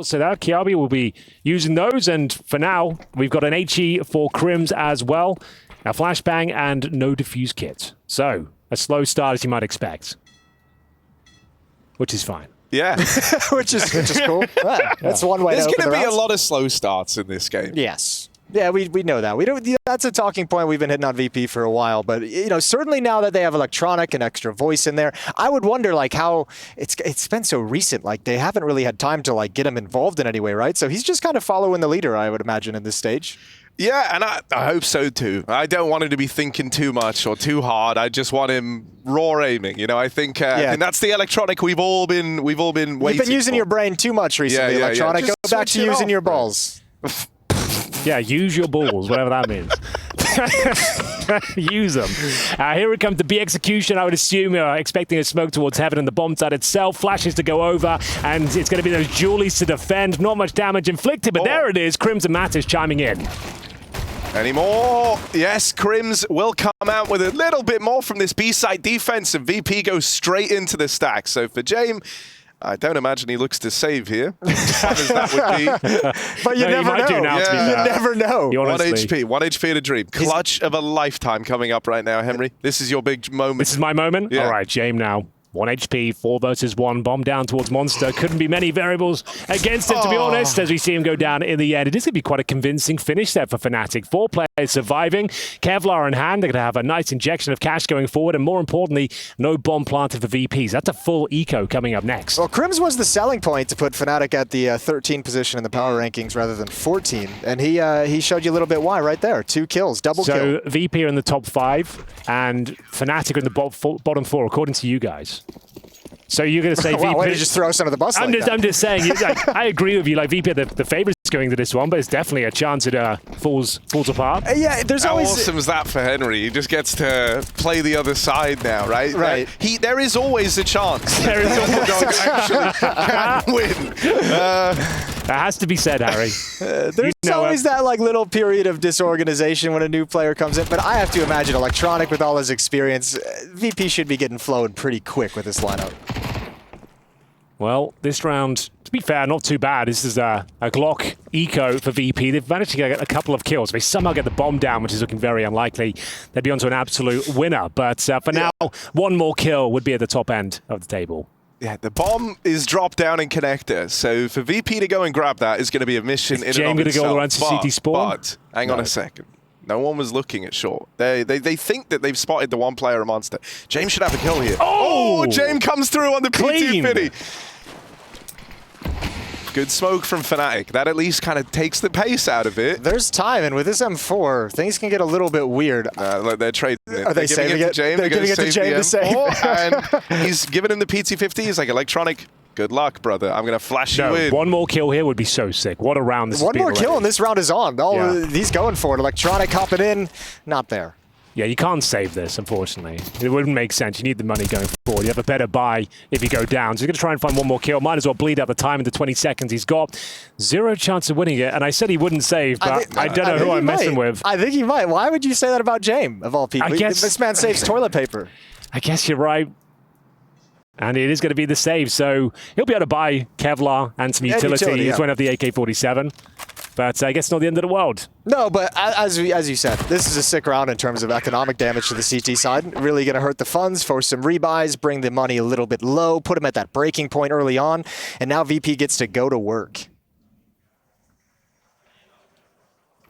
So that kyuubii will be using those, and for now, we've got an HE for KRIMZ as well. A flashbang and no defuse kit. So, a slow start as you might expect. Which is fine. Yeah. which is cool. That's one way There's to open going to be the rounds. a lot of slow starts in this game. Yes. Yeah, we know that. We don't. That's a talking point we've been hitting on VP for a while. But you know, certainly now that they have electronic and extra voice in there, I would wonder like how it's been so recent. Like they haven't really had time to like get him involved in any way, right? So he's just kind of following the leader, I would imagine, in this stage. Yeah, and I hope so too. I don't want him to be thinking too much or too hard. I just want him raw aiming. You know, I think that's the electronic we've all been waiting. You've been using your brain too much recently, electronic. Go back to using your balls. Yeah, use your balls, whatever that means. Use them. Here it comes, the B execution. I would assume expecting a smoke towards heaven and the bomb site itself. Flashes to go over, and it's going to be those Julies to defend. Not much damage inflicted, but there it is. KRIMZ and Matt is chiming in. Any more? Yes, KRIMZ will come out with a little bit more from this B-side defense, and VP goes straight into the stack. So for Jame, I don't imagine he looks to save here. As fun as that would be. But you never know. You never know. 1 HP at a dream. Clutch of a lifetime coming up right now, Henry. This is your big moment. This is my moment? Yeah. All right, Jame now. 1 HP, 4 versus 1, bomb down towards Monster. Couldn't be many variables against him, to be honest, as we see him go down in the end. It is going to be quite a convincing finish there for fnatic. 4 players surviving, Kevlar in hand. They're going to have a nice injection of cash going forward, and more importantly, no bomb planted for VPs. That's a full eco coming up next. Well, KRIMZ was the selling point to put fnatic at the 13 position in the power rankings rather than 14, and he showed you a little bit why right there. 2 kills, double kill. So VP are in the top 5, and fnatic are in the bottom 4, according to you guys. So you're going to say VP? Why did you just throw us under the bus I'm just saying, I agree with you. Like VP are the favorites going to this one, but it's definitely a chance it falls apart. Yeah, there's always... How awesome is that for Henry? He just gets to play the other side now, right? Right. There is always a chance. There is always actually can win. That has to be said, Harry. There's always that like little period of disorganization when a new player comes in, but I have to imagine electronic with all his experience, VP should be getting flowed pretty quick with this lineup. Well, this round, to be fair, not too bad. This is a Glock eco for VP. They've managed to get a couple of kills. They somehow get the bomb down, which is looking very unlikely. They'd be onto an absolute winner. But for now, one more kill would be at the top end of the table. Yeah, the bomb is dropped down in connector. So for VP to go and grab that is going to be a mission in and of itself. going to go around to CT spawn? But hang on a second. No one was looking at short. They think that they've spotted the one player Monster. James should have a kill here. Oh, James comes through on the P250. Good smoke from fnatic. That at least kind of takes the pace out of it. There's time, and with this M4, things can get a little bit weird. They're trading it. Are they saving it to James? They're giving it to James to save. And he's giving him the PT50. He's like, electronic, good luck, brother. I'm going to flash you in. One more kill here would be so sick. What a round this is. One more kill, and this round is on. He's going for it. Electronic hopping in, not there. Yeah, you can't save this, unfortunately. It wouldn't make sense. You need the money going forward. You have a better buy if you go down. So you're going to try and find one more kill. Might as well bleed out the time in the 20 seconds he's got. 0 chance of winning it. And I said he wouldn't save, but I don't know who I'm messing with. I think he might. Why would you say that about Jame, of all people? This man saves toilet paper. I guess you're right. And it is going to be the save. So he'll be able to buy Kevlar and some utility. He's going to have the AK-47. But I guess not the end of the world. No, but as you said, this is a sick round in terms of economic damage to the CT side. Really going to hurt the funds, force some rebuys, bring the money a little bit low, put him at that breaking point early on, and now VP gets to go to work.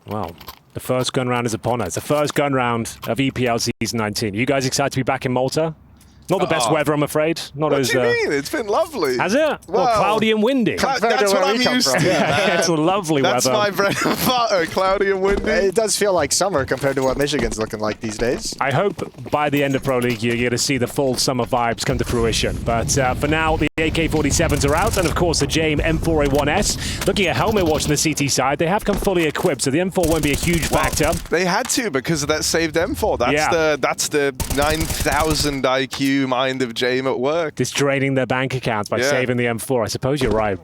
Well, the first gun round is upon us. The first gun round of EPL Season 19. Are you guys excited to be back in Malta? Not the best weather, I'm afraid. Not what as, do you mean? It's been lovely. Has it? Well, cloudy and windy. That's what I'm used to. It's lovely weather. That's my bread and butter, cloudy and windy. It does feel like summer compared to what Michigan's looking like these days. I hope by the end of Pro League you're going to see the full summer vibes come to fruition. But for now, the AK-47s are out, and of course the Jame M4A1S. Looking at helmet watch on the CT side, they have come fully equipped, so the M4 won't be a huge factor. They had to because of that saved M4. That's the 9,000 IQ mind of Jame at work. Just draining their bank accounts by saving the M4. I suppose you're right.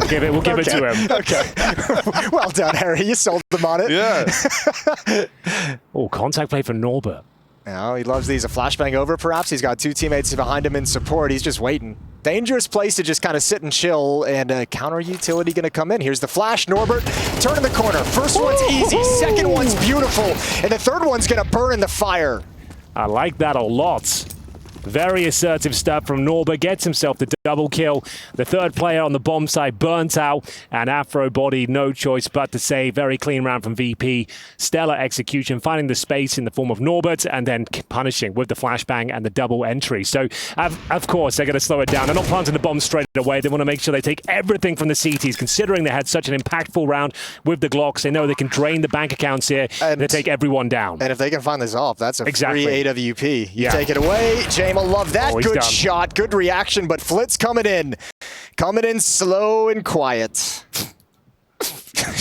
We'll give it to him. Okay. Well done, Harry. You sold them on it. Yeah. Oh, contact play for Norbert. Now he loves these. A flashbang over, perhaps. He's got 2 teammates behind him in support. He's just waiting. Dangerous place to just kind of sit and chill, and a counter utility going to come in. Here's the flash. Norbert turning the corner. First one's easy. Second one's beautiful. And the third one's going to burn in the fire. I like that a lot. Very assertive stuff from Norbert. Gets himself the double kill. The third player on the bomb side burnt out, and Afro Body, no choice but to say very clean round from VP. Stellar execution, finding the space in the form of Norbert, and then punishing with the flashbang and the double entry. So, of course, they're going to slow it down. They're not planting the bomb straight away. They want to make sure they take everything from the CTs, considering they had such an impactful round with the Glocks. They know they can drain the bank accounts here, and they take everyone down. And if they can find this off, that's a free AWP. You Yeah. take it away. James will love that. Oh, good done. shot, good reaction, but Flitz coming in. Coming in slow and quiet. There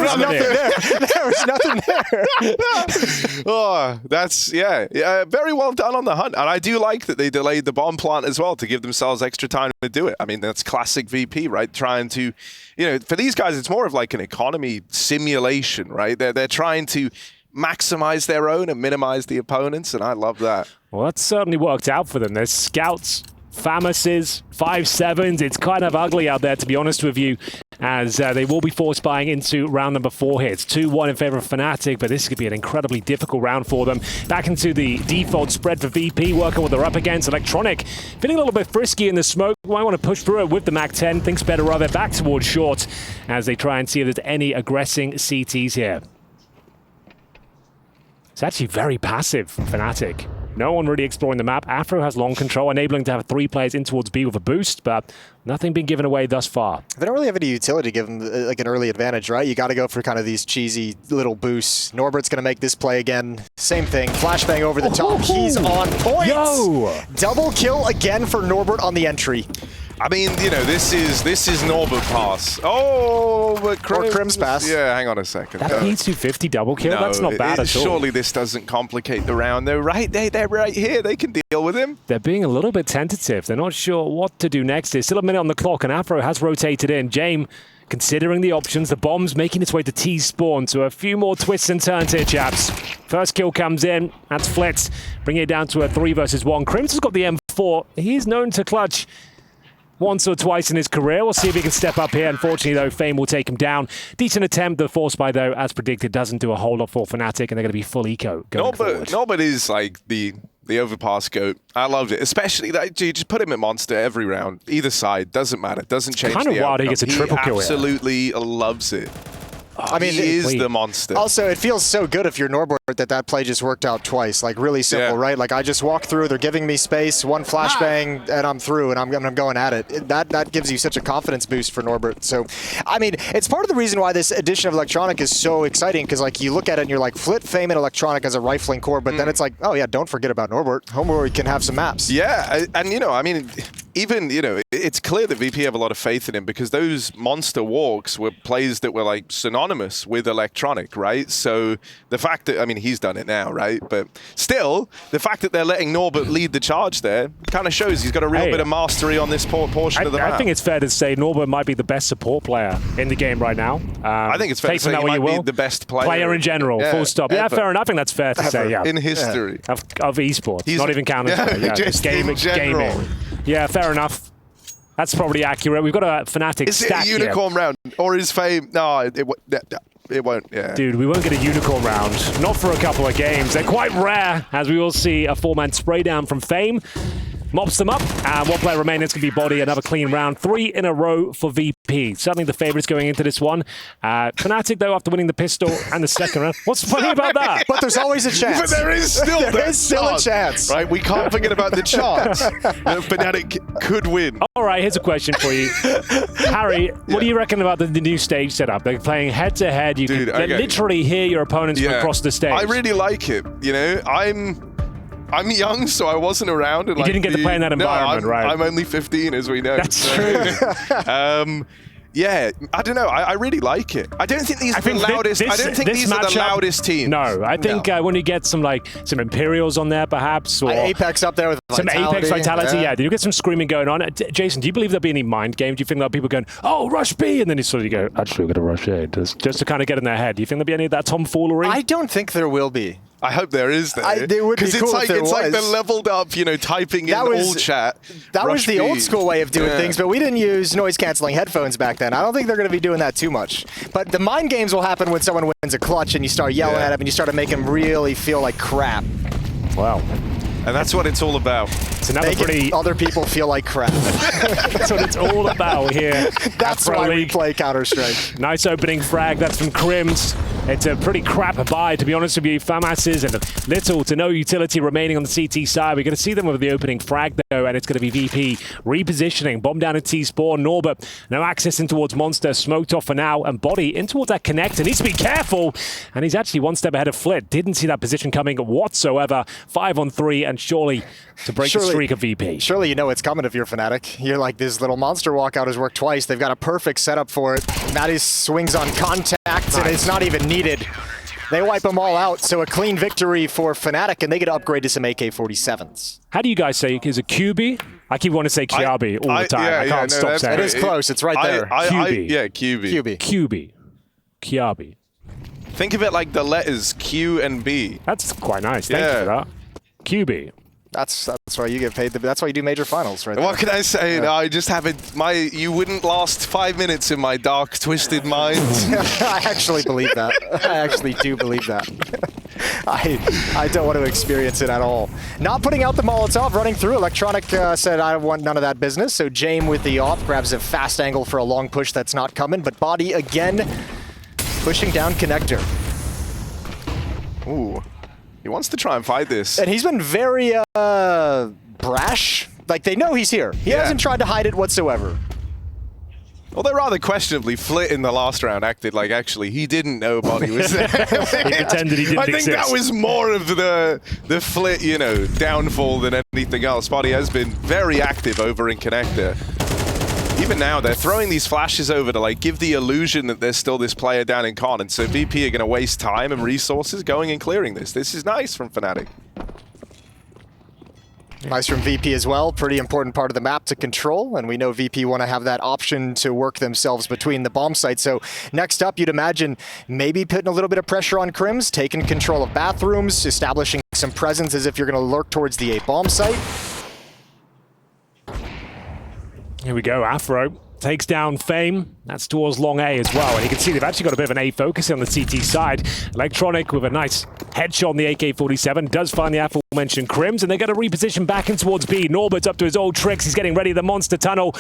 was nothing there. There was nothing there. Oh, that's, yeah, very well done on the hunt. And I do like that they delayed the bomb plant as well to give themselves extra time to do it. I mean, that's classic VP, right? Trying to, you know, for these guys, it's more of like an economy simulation, right? They're trying to maximize their own and minimize the opponents, and I love that. Well, that certainly worked out for them. There's scouts, Famuses, 5-7s. It's kind of ugly out there, to be honest with you, as they will be force buying into round number 4 here. It's 2-1 in favor of fnatic, but this could be an incredibly difficult round for them. Back into the default spread for VP, working what they're up against. Electronic feeling a little bit frisky in the smoke. Might want to push through it with the MAC-10. Thinks better of it. Back towards short as they try and see if there's any aggressing CTs here. It's actually very passive from fnatic. No one really exploring the map. Afro has long control, enabling to have 3 players in towards B with a boost, but nothing being given away thus far. They don't really have any utility to give them like an early advantage, right? You got to go for kind of these cheesy little boosts. Norbert's going to make this play again. Same thing. Flashbang over the top. He's on point. Yo! Double kill again for Norbert on the entry. I mean, you know, this is Norbert pass. Oh, but KRIMZ pass. Yeah, hang on a second. That P250 double kill? No, That's not bad at all. Surely this doesn't complicate the round, though, right? They're right here. They can deal with him. They're being a little bit tentative. They're not sure what to do next. There's still a minute on the clock, and Afro has rotated in. James considering the options. The bomb's making its way to T-spawn, so a few more twists and turns here, chaps. First kill comes in. That's Flitz, bringing it down to a 3 versus 1. KRIMZ has got the M4. He's known to clutch once or twice in his career. We'll see if he can step up here. Unfortunately, though, Fame will take him down. Decent attempt. The force buy, though, as predicted, doesn't do a whole lot for fnatic, and they're going to be full eco going forward. Norbert is like the overpass goat. I loved it. Especially that you just put him at monster every round. Either side. Doesn't matter. Doesn't change Kind of the wild outcome. he gets a triple kill here. Absolutely loves it. I mean, he is the monster. Also, it feels so good if you're Norbert that play just worked out twice. Like, really simple, right? Like, I just walk through, they're giving me space, one flashbang, and I'm through, and I'm going at it. That gives you such a confidence boost for Norbert. So, I mean, it's part of the reason why this edition of Electronic is so exciting, because, like, you look at it and you're like, Flit, Fame, and Electronic as a rifling core, but then it's like, oh, yeah, don't forget about Norbert. Homeboy can have some maps. Yeah, and, you know, I mean, even, you know, it's clear that VP have a lot of faith in him, because those monster walks were plays that were, like, synonymous with Electronic, right? So the fact that, I mean, he's done it now, right? But still, the fact that they're letting Norbert lead the charge there kind of shows he's got a real bit of mastery on this portion of the map. I think it's fair to say Norbert might be the best support player in the game right now. I think it's fair to say he might be the best player in general, full stop. Yeah, fair enough. I think that's fair to say, yeah. In history. Of esports, He's, not even counting just gaming. Yeah, fair enough. That's probably accurate. We've got a fnatic stat here. Is it a unicorn round? Or is Fame... No, it won't, yeah. Dude, we won't get a unicorn round. Not for a couple of games. They're quite rare, as we will see a 4-man spray down from Fame. Mops them up, and 1 player remaining. It's going to be Body, another clean round. 3 in a row for VP. Certainly the favorites going into this one. fnatic, though, after winning the pistol and the second round. What's funny about that? But there's always a chance. But there is still, a chance. Right, we can't forget about the chance that fnatic could win. All right, here's a question for you. Harry, what do you reckon about the new stage setup? They're playing head-to-head. You can literally hear your opponents from across the stage. I really like it. You know, I'm young, so I wasn't around. And you didn't get to play in that environment, right? I'm only 15, as we know. That's true. Yeah, I don't know. I really like it. I don't think these are the loudest. I don't think these are the loudest teams. No, I think when you get some Imperials on there, perhaps, or Apex up there with some Apex Vitality. Yeah, do you get some screaming going on? Jason, do you believe there'll be any mind games? Do you think that people going, "Oh, rush B," and then you sort of go, "Actually, we're gonna rush A," just to kind of get in their head? Do you think there'll be any of that tomfoolery? I don't think there will be. I hope there is there. It would be cool if it's like the leveled up, you know, typing in all chat. That was the old school way of doing things, but we didn't use noise canceling headphones back then. I don't think they're going to be doing that too much. But the mind games will happen when someone wins a clutch and you start yelling at him and you start to make him really feel like crap. Wow. And that's what it's all about. It's another Making other people feel like crap. That's what it's all about here. That's why we play Counter-Strike. Nice opening frag. That's from KRIMZ. It's a pretty crap buy, to be honest with you. FAMAS's and little to no utility remaining on the CT side. We're going to see them with the opening frag, though, and it's going to be VP repositioning. Bomb down at T-Spawn. Norbert, no access in towards Monster. Smoked off for now, and Body in towards that connector. Needs to be careful, and he's actually one step ahead of Flit. Didn't see that position coming whatsoever. 5-on-3, and surely to break the streak of VP. Surely you know it's coming if you're Fnatic. You're like, this little monster walkout has worked twice. They've got a perfect setup for it. Matty swings on contact, and it's not even needed. They wipe them all out, so a clean victory for Fnatic, and they get to upgrade to some AK-47s. How do you guys say? Is it kyuubii? I keep wanting to say kyuubii all the time. I can't stop saying it. It is close. It's right there. kyuubii. Yeah, kyuubii. kyuubii. Kyuubii. Think of it like the letters Q and B. That's quite nice. Thank you for that. kyuubii. That's why you get paid. That's why you do major finals, right? What can I say? No, I just haven't. You wouldn't last 5 minutes in my dark, twisted mind. I actually believe that. I actually do believe that. I don't want to experience it at all. Not putting out the Molotov, running through. Electronic said, I want none of that business. So Jame with the op grabs a fast angle for a long push that's not coming. But Body again pushing down connector. Ooh. He wants to try and fight this. And he's been very brash. Like, they know he's here. He hasn't tried to hide it whatsoever. Although rather questionably, Flit in the last round acted like actually he didn't know Body was there. He pretended he didn't I think exist. that was more of the Flit, you know, downfall than anything else. Body has been very active over in connector. Even now, they're throwing these flashes over to like give the illusion that there's still this player down in con, and so VP are going to waste time and resources going and clearing this. This is nice from Fnatic. Nice from VP as well. Pretty important part of the map to control, and we know VP want to have that option to work themselves between the bomb sites. So next up, you'd imagine maybe putting a little bit of pressure on KRIMZ, taking control of bathrooms, establishing some presence as if you're going to lurk towards the A bomb site. Here we go, Afro takes down Fame. That's towards long A as well. And you can see they've actually got a bit of an A focus on the CT side. Electronic with a nice headshot on the AK-47 does find the aforementioned KRIMZ, and they got to reposition back in towards B. Norbert's up to his old tricks. He's getting ready, the monster tunnel.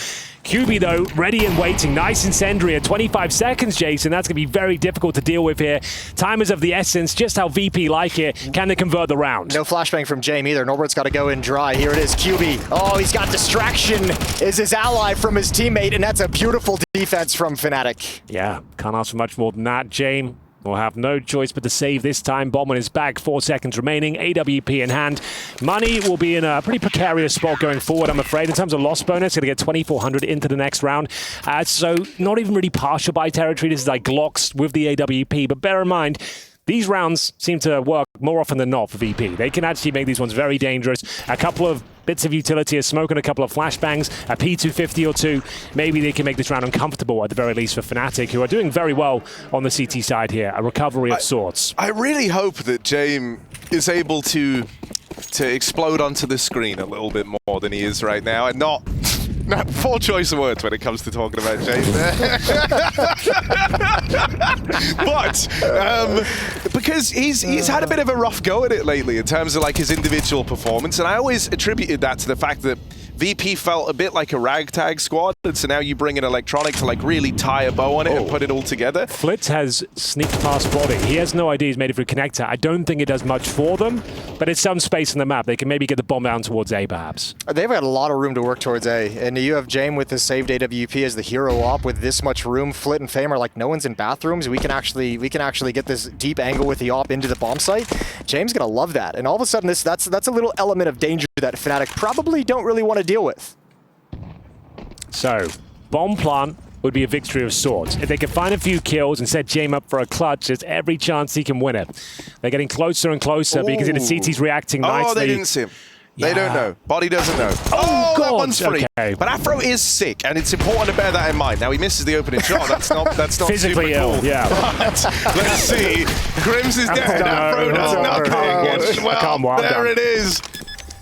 kyuubii, though, ready and waiting. Nice incendiary at 25 seconds, Jason. That's going to be very difficult to deal with here. Time is of the essence. Just how VP like it. Can they convert the round? No flashbang from Jame either. Norbert's got to go in dry. Here it is, kyuubii. Oh, he's got distraction. Is his ally from his teammate, and that's a beautiful defense from Fnatic. Yeah, can't ask for much more than that. Jame will have no choice but to save this time. Bomb on his back, 4 seconds remaining. AWP in hand. Money will be in a pretty precarious spot going forward, I'm afraid. In terms of loss bonus, going to get 2,400 into the next round. So not even really partial buy territory. This is like Glocks with the AWP. But bear in mind, these rounds seem to work more often than not for VP. They can actually make these ones very dangerous. A couple of bits of utility, a smoke and a couple of flashbangs, a P250 or two. Maybe they can make this round uncomfortable at the very least for Fnatic, who are doing very well on the CT side here. A recovery of sorts. I really hope that Jame is able to explode onto the screen a little bit more than he is right now, and not poor choice of words when it comes to talking about Jame. But because he's had a bit of a rough go at it lately in terms of like his individual performance, and I always attributed that to the fact that VP felt a bit like a ragtag squad, and so now you bring in Electronic to like really tie a bow on it and put it all together. Flit has sneaked past Body. He has no idea he's made it through connector. I don't think it does much for them, but it's some space on the map. They can maybe get the bomb down towards A, perhaps. They've got a lot of room to work towards A, and you have Jame with the saved AWP as the hero op with this much room. Flit and Fame are like, no one's in bathrooms. We can actually get this deep angle with the op into the bomb site. Jame's gonna love that, and all of a sudden that's a little element of danger that Fnatic probably don't really want to deal with. So, bomb plant would be a victory of sorts. If they can find a few kills and set Jame up for a clutch, there's every chance he can win it. They're getting closer and closer because the CT's reacting nicely. Oh, they didn't see him. They don't know. Body doesn't know. Oh, God! that one's free. Okay. But Afro is sick, and it's important to bear that in mind. Now, he misses the opening shot. That's not physically super ill, cool. yeah. But let's see. KRIMZ is dead. Afro does nothing. Well, there it is.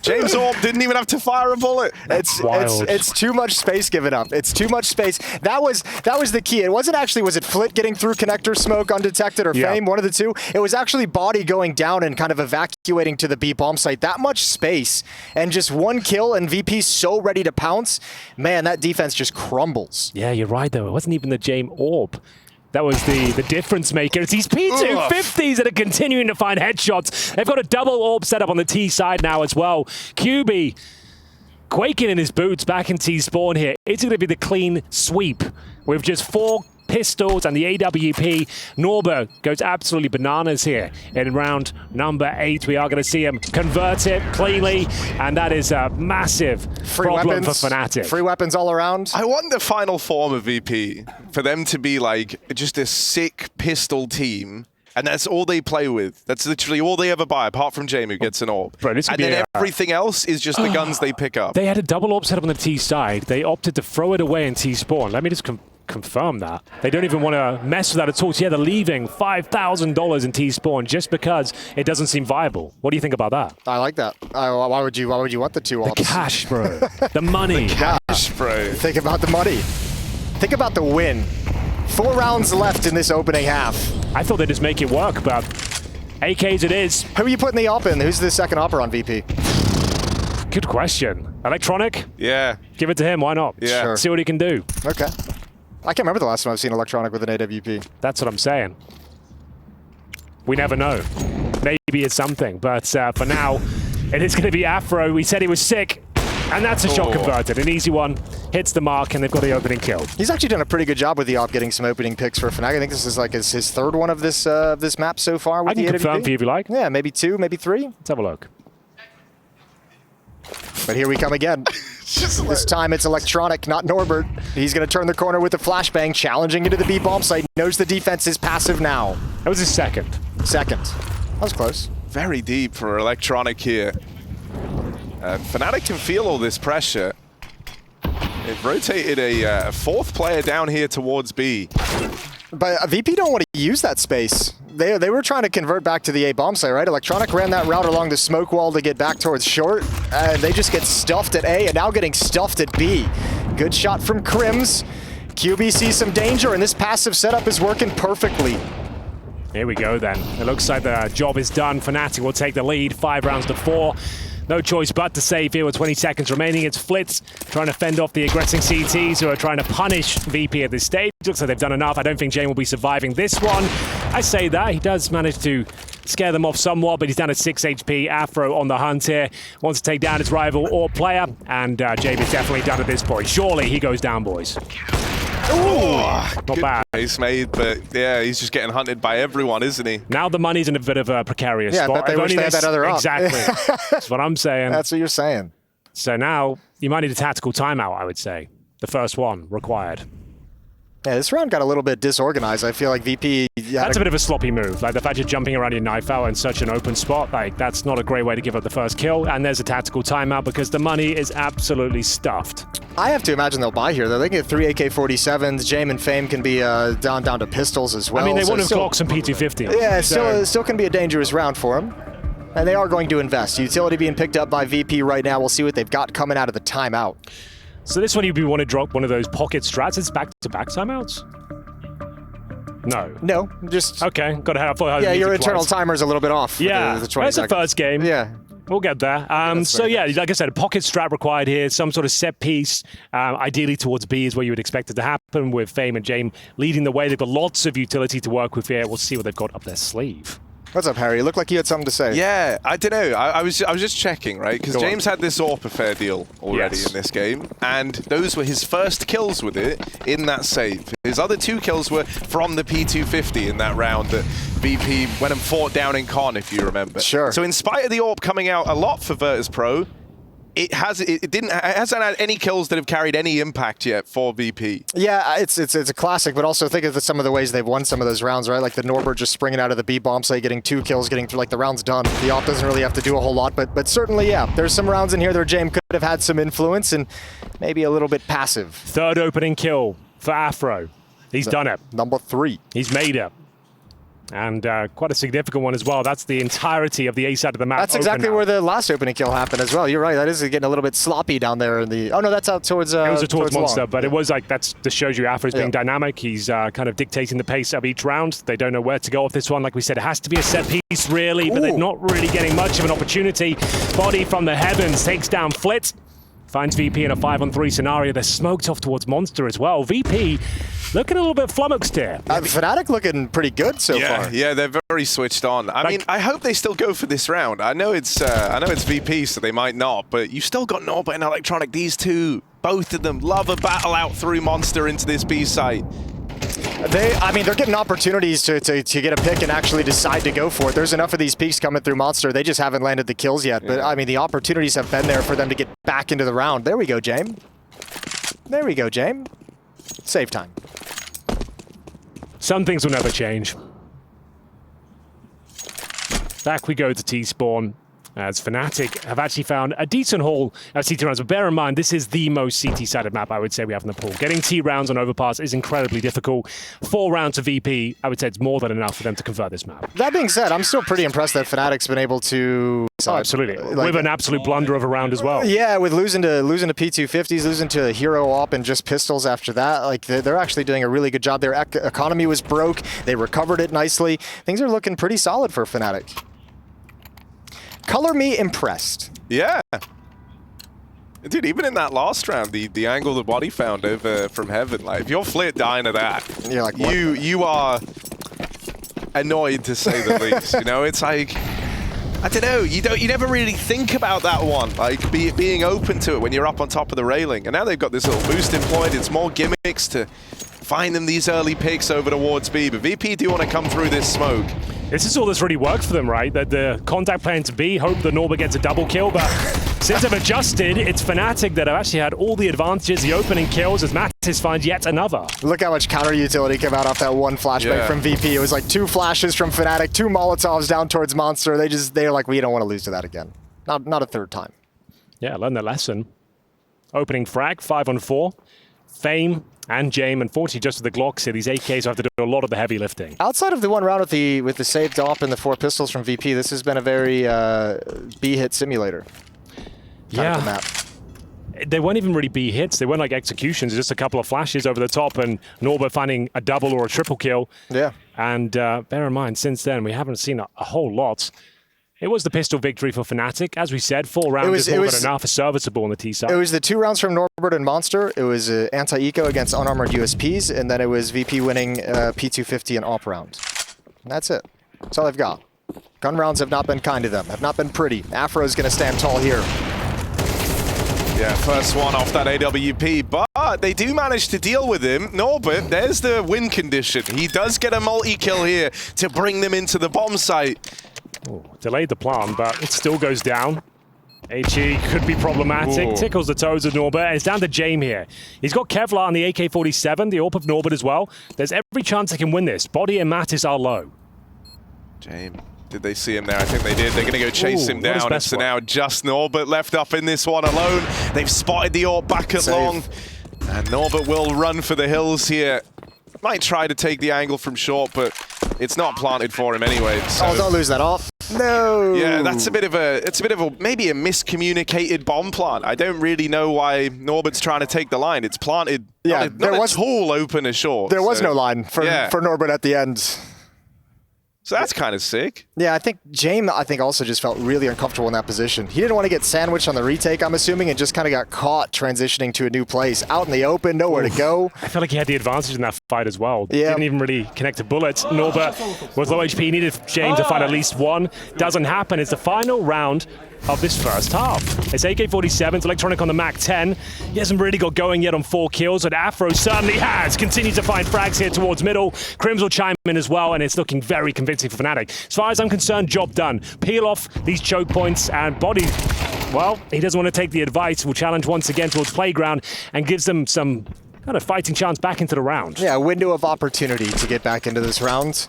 James Orb didn't even have to fire a bullet. It's too much space given up. It's too much space. That was the key. It wasn't actually, was it Flit getting through connector smoke undetected or Fame, one of the two? It was actually Body going down and kind of evacuating to the B bomb site. That much space and just one kill and VP so ready to pounce. Man, that defense just crumbles. Yeah, you're right though. It wasn't even the James Orb. That was the difference maker. It's these P250s that are continuing to find headshots. They've got a double orb set up on the T side now as well. kyuubii quaking in his boots back in T spawn here. It's going to be the clean sweep with just 4 pistols and the AWP. Norberg goes absolutely bananas here in round number 8. We are going to see him convert it cleanly, and that is a massive problem for fnatic. Free weapons all around. I want the final form of VP for them to be like just a sick pistol team. And that's all they play with. That's literally all they ever buy, apart from Jaime, who gets an orb. Bro, and then everything else is just the guns they pick up. They had a double orb set up on the T side. They opted to throw it away in T spawn. Let me just confirm that. They don't even want to mess with that at all. So yeah, they're leaving $5,000 in T spawn just because it doesn't seem viable. What do you think about that? I like that. Why would you want the 2 ops? The cash, bro. The money. The cash, bro. Think about the money. Think about the win. 4 rounds left in this opening half. I thought they'd just make it work, but AKs it is. Who are you putting the op in? Who's the second opper on VP? Good question. Electronic? Yeah. Give it to him, why not? Yeah. Sure. See what he can do. Okay. I can't remember the last time I've seen Electronic with an AWP. That's what I'm saying. We never know. Maybe it's something, but for now, it is going to be Afro. We said he was sick, and that's a shot converted. An easy one, hits the mark, and they've got the opening kill. He's actually done a pretty good job with the op getting some opening picks for fnatic. I think this is like his 3rd one of this map so far with I can the confirm AWP. for you if you like. Yeah, maybe 2, maybe 3. Let's have a look. But here we come again. This time it's Electronic, not Norbert. He's going to turn the corner with a flashbang, challenging into the B bomb site. Knows the defense is passive now. That was his second. That was close. Very deep for Electronic here. fnatic can feel all this pressure. They've rotated a 4th player down here towards B. But VP don't want to use that space. They were trying to convert back to the A bomb site, right? Electronic ran that route along the smoke wall to get back towards short, and they just get stuffed at A and now getting stuffed at B. Good shot from KRIMZ. kyuubii sees some danger, and this passive setup is working perfectly. Here we go then. It looks like the job is done. fnatic will take the lead, 5 rounds to 4. No choice but to save here with 20 seconds remaining. It's Flitz trying to fend off the aggressing CTs who are trying to punish VP at this stage. Looks like they've done enough. I don't think Jane will be surviving this one. I say that. He does manage to scare them off somewhat, but he's down at 6 HP. Afro on the hunt here. Wants to take down his rival or player, and Jane is definitely done at this point. Surely he goes down, boys. Ooh, not bad. Ace made, but yeah, he's just getting hunted by everyone, isn't he? Now the money's in a bit of a precarious spot. Yeah, but they wish they had that other op. Exactly. That's what I'm saying. That's what you're saying. So now you might need a tactical timeout, I would say. The first one required. Yeah, this round got a little bit disorganized. I feel like VP... That's a bit of a sloppy move. Like the fact you're jumping around your knife out in such an open spot, like that's not a great way to give up the first kill. And there's a tactical timeout because the money is absolutely stuffed. I have to imagine they'll buy here. They can get 3 AK-47s. Jame and Fame can be down to pistols as well. I mean, they want to Glock some P250. Yeah, still can be a dangerous round for them. And they are going to invest. Utility being picked up by VP right now. We'll see what they've got coming out of the timeout. So this one, you'd want to drop one of those pocket strats. It's back-to-back timeouts? No, just... Okay, got to have... Yeah, your internal timer's a little bit off. Yeah, the 20 that's seconds. the first game. Yeah. We'll get there. So yeah, like I said, a pocket strat required here, some sort of set piece, ideally towards B is where you would expect it to happen, with Fame and Jame leading the way. They've got lots of utility to work with here. We'll see what they've got up their sleeve. What's up, Harry? You look like you had something to say. Yeah, I don't know. I was just checking, right? Because James had this AWP affair deal already in this game, and those were his first kills with it in that save. His other 2 kills were from the P250 in that round that VP went and fought down in Con, if you remember. Sure. So in spite of the AWP coming out a lot for Virtus.pro, it hasn't had any kills that have carried any impact yet for VP. Yeah, it's a classic, but also think of some of the ways they've won some of those rounds, right? Like the Norbert just springing out of the B bomb site, getting 2 kills, getting through, like the round's done. The op doesn't really have to do a whole lot, but certainly, yeah, there's some rounds in here where James could have had some influence and maybe a little bit passive. Third opening kill for Afro. He's done it. Number 3. He's made it. And quite a significant one as well. That's the entirety of the A side of the map. That's exactly where the last opening kill happened as well. You're right. That is getting a little bit sloppy down there in the. Oh no, that's out towards. It was towards Monster, long. but it was like this shows you Afro's being dynamic. He's kind of dictating the pace of each round. They don't know where to go with this one. Like we said, it has to be a set piece really, but they're not really getting much of an opportunity. Body from the heavens takes down Flit. Finds VP in a 5-on-3 scenario. They're smoked off towards Monster as well. VP looking a little bit flummoxed here. fnatic looking pretty good so far. Yeah, they're very switched on. I mean, I hope they still go for this round. I know it's VP, so they might not, but you've still got Norbert and Electronic. These two, both of them, love a battle out through Monster into this B site. I mean, they're getting opportunities to get a pick and actually decide to go for it. There's enough of these peaks coming through Monster. They just haven't landed the kills yet. But, I mean, the opportunities have been there for them to get back into the round. There we go, James. There we go, James. Save time. Some things will never change. Back we go to T-Spawn, as fnatic have actually found a decent haul of CT rounds. But bear in mind, this is the most CT-sided map I would say we have in the pool. Getting T rounds on Overpass is incredibly difficult. 4 rounds to VP, I would say it's more than enough for them to convert this map. That being said, I'm still pretty impressed that fnatic's been able to... Oh, absolutely. With an absolute blunder of a round as well. Yeah, with losing to P250s, losing to Hero Op and just pistols after that, like they're actually doing a really good job. Their economy was broke. They recovered it nicely. Things are looking pretty solid for fnatic. Color me impressed. Yeah. Dude, even in that last round, the angle the body found over from heaven, like if you're Flit dying to that, you're like, what? You are annoyed to say the least. You know, it's like, I don't know, you never really think about that one, like being open to it when you're up on top of the railing. And now they've got this little boost employed. It's more gimmicks to find them these early picks over towards B. But VP do want to come through this smoke. This is all that's really worked for them, right? That the contact plan to B, hope that Norbert gets a double kill, but since they've adjusted, it's fnatic that have actually had all the advantages, the opening kills, as Mattis finds yet another. Look how much counter utility came out off that one flashback from VP. It was like 2 flashes from fnatic, 2 Molotovs down towards Monster. They're like, we don't want to lose to that again. Not a third time. Yeah, learn their lesson. Opening frag, 5-on-4. Fame and Jame, unfortunately, just with the Glocks here, these AKs have to do a lot of the heavy lifting. Outside of the one round with the saved op and the 4 pistols from VP, this has been a very B-hit simulator. Yeah. Map. They weren't even really B hits. They weren't like executions, just a couple of flashes over the top and Norbert finding a double or a triple kill. Yeah. And bear in mind, since then, we haven't seen a whole lot. It was the pistol victory for fnatic. As we said, 4 rounds is more than enough, serviceable on the T side. It was the 2 rounds from Norbert and Monster. It was anti-eco against unarmored USPs, and then it was VP winning P250 and op round. And that's it. That's all they've got. Gun rounds have not been kind to them, have not been pretty. Afro's going to stand tall here. Yeah, first one off that AWP, but they do manage to deal with him. Norbert, there's the win condition. He does get a multi-kill here to bring them into the bomb site. Ooh, delayed the plan, but it still goes down. HE could be problematic. Ooh. Tickles the toes of Norbert. And it's down to Jame here. He's got Kevlar on the AK-47, the AWP of Norbert as well. There's every chance they can win this. Body and Mattis are low. Jame, did they see him there? I think they did. They're going to go chase him down. And so now just Norbert left up in this one alone. They've spotted the AWP back at long. And Norbert will run for the hills here. Might try to take the angle from short, but it's not planted for him anyway. So. Oh, don't lose that off. No. Yeah, that's a bit of a maybe a miscommunicated bomb plant. I don't really know why Norbert's trying to take the line. It's planted. Yeah, there was tall open as short. There was no line for Norbert at the end. So that's kind of sick. Yeah, I think Jame, also just felt really uncomfortable in that position. He didn't want to get sandwiched on the retake, I'm assuming, and just kind of got caught transitioning to a new place. Out in the open, nowhere to go. I felt like he had the advantage in that fight as well. Yeah. Didn't even really connect to bullets. Norbert was low HP, needed Jame to find at least one. Doesn't happen. It's the final round of this first half. It's AK-47, Electronic on the MAC-10. He hasn't really got going yet on 4 kills, but Afro certainly has. Continues to find frags here towards middle. KRIMZ will chime in as well, and it's looking very convincing for fnatic. As far as I'm concerned, job done. Peel off these choke points, and body Well, he doesn't want to take the advice. Will challenge once again towards Playground and gives them some kind of fighting chance back into the round. Yeah, a window of opportunity to get back into this round.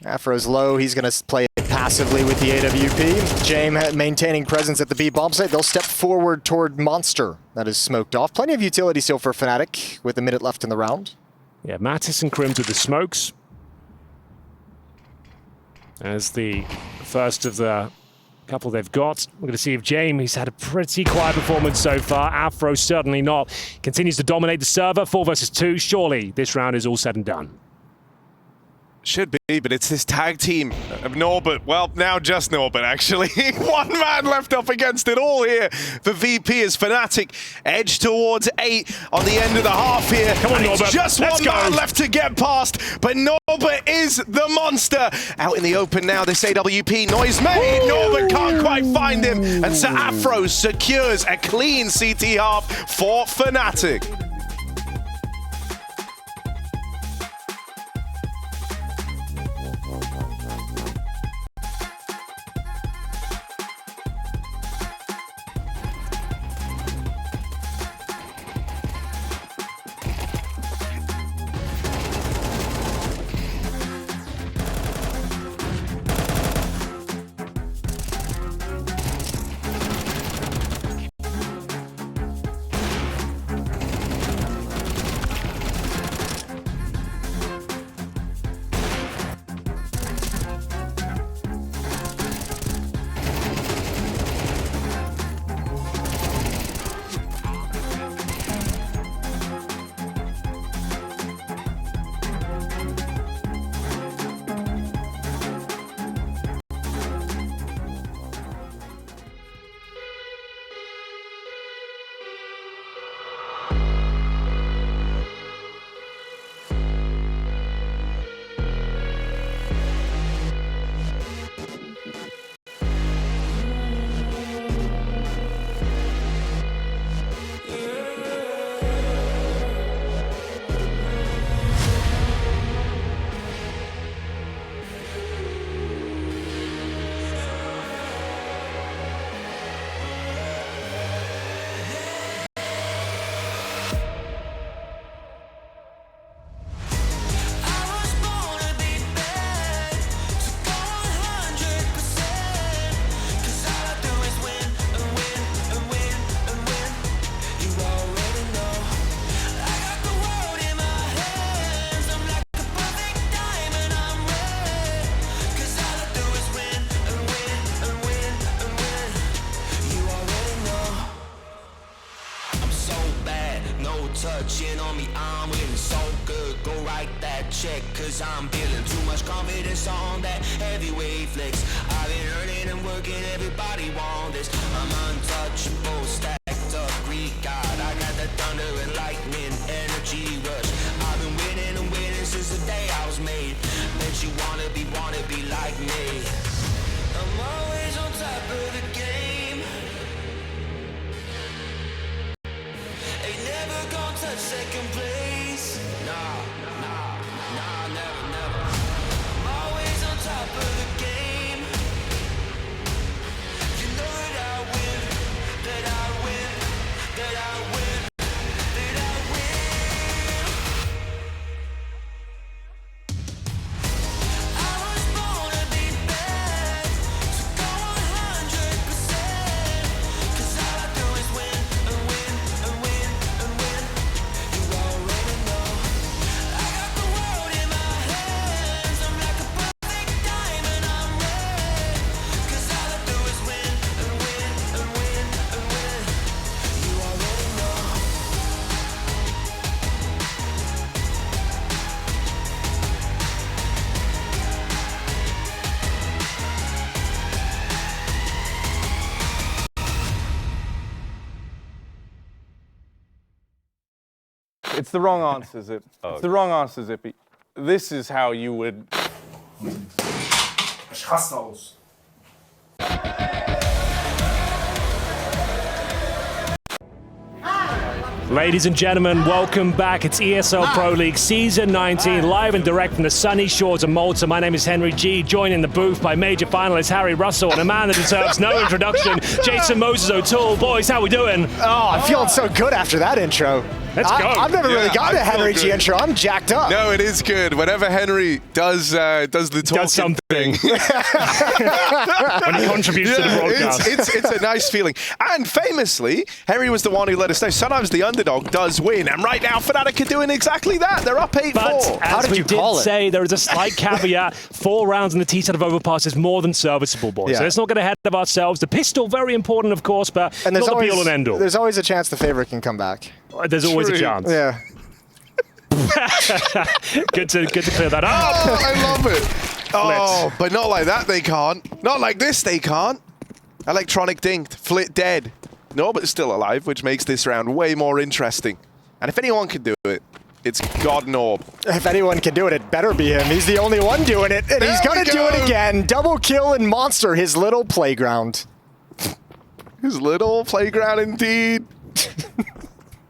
Afro's low. He's going to play it passively with the AWP. James maintaining presence at the B bomb site. They'll step forward toward Monster. That is smoked off. Plenty of utility still for fnatic with a minute left in the round. Yeah, Mattis and KRIMZ with the smokes. As the first of the couple they've got. We're going to see if James, he's had a pretty quiet performance so far. Afro certainly not. Continues to dominate the server. 4 versus 2. Surely this round is all said and done. Should be, but it's this tag team of Norbert. Well, now just Norbert, actually. One man left up against it all here for VP as fnatic edge towards 8 on the end of the half here. Come on, and Norbert. It's just Let's one go. man left to get past, but Norbert is the monster. Out in the open now, this AWP. Noise made. Woo! Norbert can't quite find him. And so Afro secures a clean CT half for fnatic. Touching on me, I'm winning so good. Go write that check, cause I'm feeling too much confidence on that heavyweight flex. I've been earning and working, everybody want this. I'm untouchable, stacked up, Greek god. I got the thunder and lightning, energy rush. I've been winning and winning since the day I was made. Bet you wanna be like me. I'm always on top of the game. Ain't never gonna touch second place. Nah, never. I'm always on top of the game. You know that I win, that I win, that I win, that I win. I was born to be bad, so go 100%. Cause all I do is win and win and win and win. You already know. I got the world in my hands. I'm like a perfect diamond, I'm red. Cause all I do is win and win and win and win. You already know. It's the wrong answer, Zip. It's the wrong answer, Zippy. This is how you would. Ich raste aus. Ladies and gentlemen, welcome back. It's ESL Pro League Season 19, live and direct from the sunny shores of Malta. My name is Henry G, joined in the booth by major finalist Harry Russell and a man that deserves no introduction, Jason Moses O'Toole. Boys, how we doing? Oh, I'm feeling so good after that intro. Let's go. I've never really gotten I a Henry feel G good. intro. I'm jacked up. No, it is good. Whenever Henry does the talking something. thing, When he contributes to the broadcast. it's a nice feeling. And famously, Henry was the one who let us know sometimes the underdog does win. And right now, fnatic are doing exactly that. They're up 8-4. But How as did we you call did it? say, there is a slight caveat. 4 rounds in the T-side of Overpass is more than serviceable, boys. Yeah. So let's not get ahead of ourselves. The pistol, very important, of course, but And not the be-all and end-all. there's always a chance the favorite can come back. There's always a True. chance. Yeah. Good to clear that up. Oh, I love it. Oh, but not like that they can't. Not like this they can't. Electronic dinked. Flit dead. Norbert's still alive, which makes this round way more interesting. And if anyone can do it, it's God Norb. If anyone can do it, it better be him. He's the only one doing it, and he's There going we to do go. it again. Double kill and Monster, his little playground. His little playground indeed.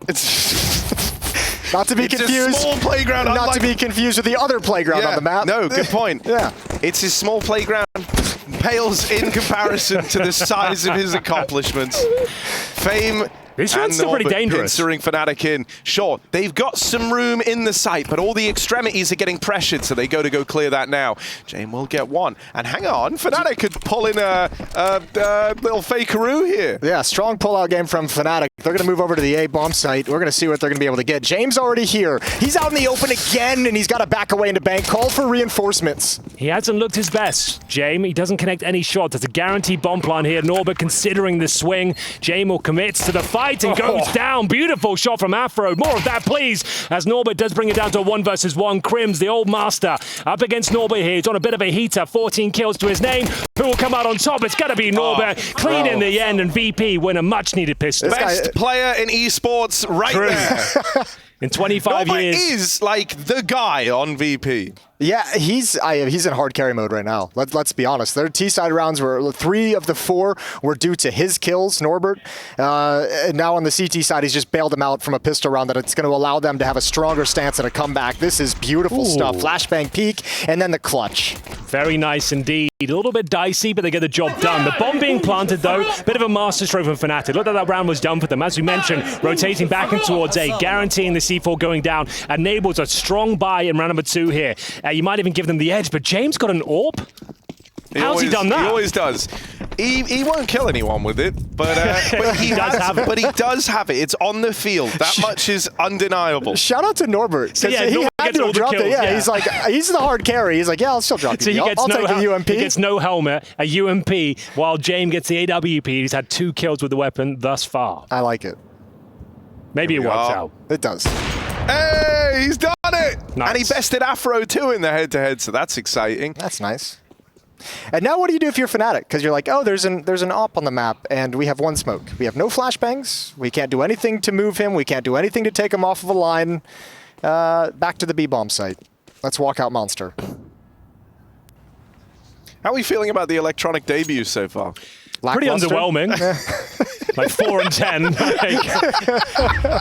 It's Not to be It's a confused. small playground, Not unlike- to be confused with the other playground on the map. No, good point. Yeah. It's his small playground pales in comparison to the size of his accomplishments. Fame. This and one's still pretty Norbert dangerous. Pincering fnatic in. Sure, they've got some room in the site, but all the extremities are getting pressured, so they go clear that now. Jane will get one. And hang on, fnatic could pull in a little fakeroo here. Yeah, strong pullout game from Fnatic. They're going to move over to the A bomb site. We're going to see what they're going to be able to get. James already here. He's out in the open again, and he's got to back away into bank. Call for reinforcements. He hasn't looked his best, Jame. He doesn't connect any shots. There's a guaranteed bomb plan here. Norbert considering the swing. Jame will commit to the fight and goes down. Beautiful shot from Afro. More of that, please. As Norbert does bring it down to a 1-versus-1. KRIMZ, the old master, up against Norbert here. He's on a bit of a heater. 14 kills to his name. Who will come out on top? It's got to be Norbert. Clean in the end, and VP win a much-needed pistol. This guy- Best player in esports right there. In 25 Norbert years. is like the guy on VP. Yeah, he's in hard carry mode right now. Let's be honest. Their T-side rounds were 3 of the 4 were due to his kills, Norbert. And now on the CT side, he's just bailed them out from a pistol round that it's going to allow them to have a stronger stance and a comeback. This is beautiful stuff. Flashbang peek, and then the clutch. Very nice indeed. A little bit dicey, but they get the job done. The bomb being planted, though, bit of a masterstroke from Fnatic. Look at that round was done for them. As we mentioned, rotating back and towards A, guaranteeing the C4 going down, enables a strong buy in round number 2 here. You might even give them the edge, but James got an AWP? How's he done that? He always does. He won't kill anyone with it, but he does have it. But he does have it. It's on the field. That much is undeniable. Shout out to Norbert. So, yeah, he Norbert had gets to all have the dropped it. kills, Yeah, yeah. he's like, he's the hard carry. He's like, yeah, I'll still drop So you. I'll take a UMP. He gets no helmet, a UMP, while James gets the AWP. He's had 2 kills with the weapon thus far. I like it. Maybe it we works are. out. It does. Hey, he's done it! Nice. And he bested Afro too in the head-to-head, so that's exciting. That's nice. And now what do you do if you're Fnatic? Because you're like, oh, there's an AWP on the map, and we have 1 smoke. We have no flashbangs. We can't do anything to move him. We can't do anything to take him off of a line. Back to the B-bomb site. Let's walk out Monster. How are we feeling about the electronic debut so far? Pretty Lackluster? underwhelming. Like 4 and 10.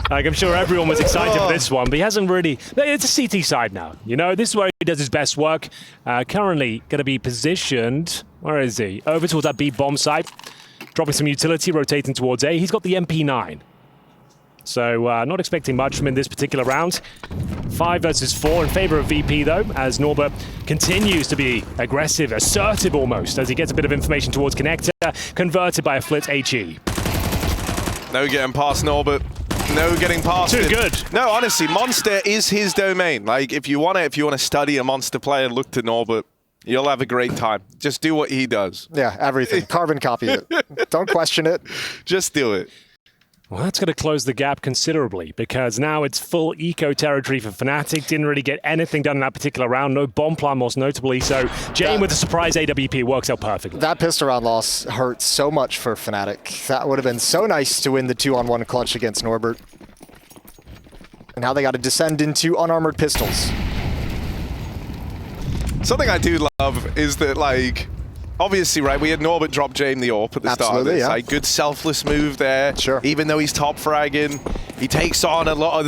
Like I'm sure everyone was excited for this one, but he hasn't really. It's a CT side now. You know, this is where he does his best work. Currently going to be positioned. Where is he? Over towards that B bomb site. Dropping some utility, rotating towards A. He's got the MP9. So not expecting much from him this particular round. 5 versus 4 in favor of VP though, as Norbert continues to be aggressive, assertive almost, as he gets a bit of information towards Connector, converted by a Flit HE. No getting past Norbert. No getting past Too him. good. No, honestly, Monster is his domain. Like, if you want to study a Monster player, look to Norbert. You'll have a great time. Just do what he does. Yeah, everything. Carbon copy it. Don't question it. Just do it. Well, that's going to close the gap considerably, because now it's full eco territory for Fnatic. Didn't really get anything done in that particular round. No bomb plan, most notably. So Jane with the surprise AWP works out perfectly. That pistol round loss hurt so much for Fnatic. That would have been so nice to win the 2-on-1 clutch against Norbert. And now they got to descend into unarmored pistols. Something I do love is that, like, obviously, right, we had Norbert drop Jame the AWP at the start of this. Yeah. Like, good selfless move there. Sure. Even though he's top fragging, he takes on a lot of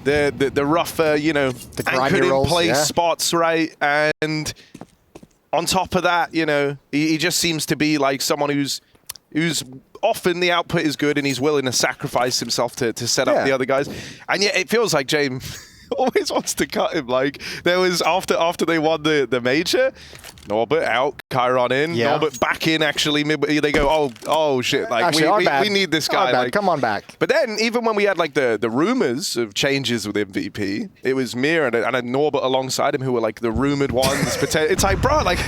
the rougher, you know, anchored in place spots, right? And on top of that, you know, he just seems to be like someone who's often the output is good and he's willing to sacrifice himself to set up the other guys. And yet it feels like Jame always wants to cut him. Like, there was after they won the major, Norbert out, Chiron in, Norbert back in actually. They go, oh shit, like actually, we need this guy. Like, come on back. But then even when we had like the rumors of changes with MVP, it was Mir and a Norbert alongside him who were like the rumored ones. It's like, bro, like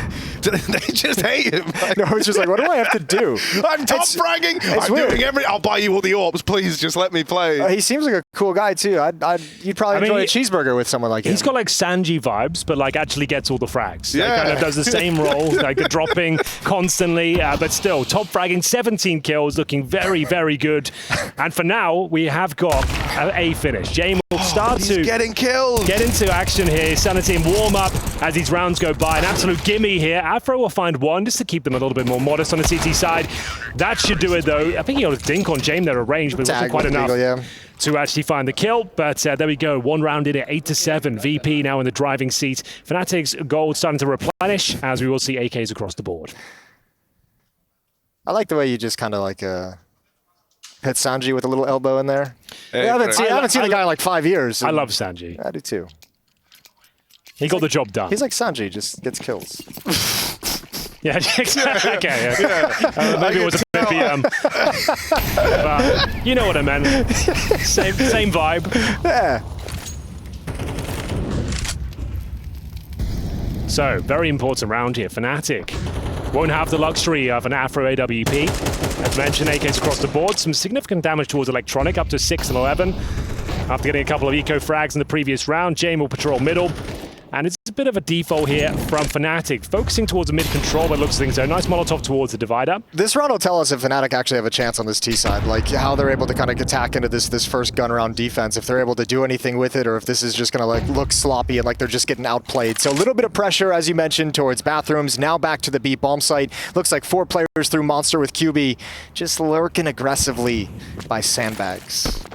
they just hate him. Like, no, it's just like, what do I have to do? I'm top fragging. I'm doing I'll buy you all the orbs. Please just let me play. He seems like a cool guy too. You'd probably enjoy a cheeseburger with someone like him. He's got like Sanji vibes, but like actually gets all the frags. Yeah. Like, kind of does the same role, like the dropping constantly, but still top fragging, 17 kills, looking very, very good. And for now, we have got a finish. Jame will start to getting killed. Get into action here. Sanity warm up as these rounds go by. An absolute gimme here. Afro will find one just to keep them a little bit more modest on the CT side. That should do it though. I think he got a dink on Jame there, a range, but it wasn't quite enough to actually find the kill. But there we go. One round in at 8-7. VP now in the driving seat. Fnatic's gold starting to replenish as we will see AKs across the board. I like the way you just kind of like hit Sanji with a little elbow in there. Hey, I haven't seen the guy in like 5 years. I love Sanji. I do too. He got the job done. He's like Sanji, just gets kills. Yeah, exactly. Okay, maybe it was a bit but you know what I meant. Same vibe. Yeah. So, very important round here. Fnatic won't have the luxury of an Afro AWP. As mentioned, AKs across the board. Some significant damage towards Electronic, up to 6 and 11. After getting a couple of eco frags in the previous round, Jame will patrol middle. And it's a bit of a default here from Fnatic, focusing towards a mid-control by looks of things. So nice Molotov towards the divider. This round will tell us if Fnatic actually have a chance on this T side, like how they're able to kind of attack into this first gun round defense, if they're able to do anything with it, or if this is just going to like look sloppy and like they're just getting outplayed. So a little bit of pressure, as you mentioned, towards bathrooms. Now back to the B bomb site. Looks like 4 players through Monster with kyuubii, just lurking aggressively by sandbags.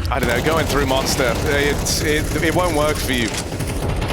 I don't know, going through Monster, it won't work for you.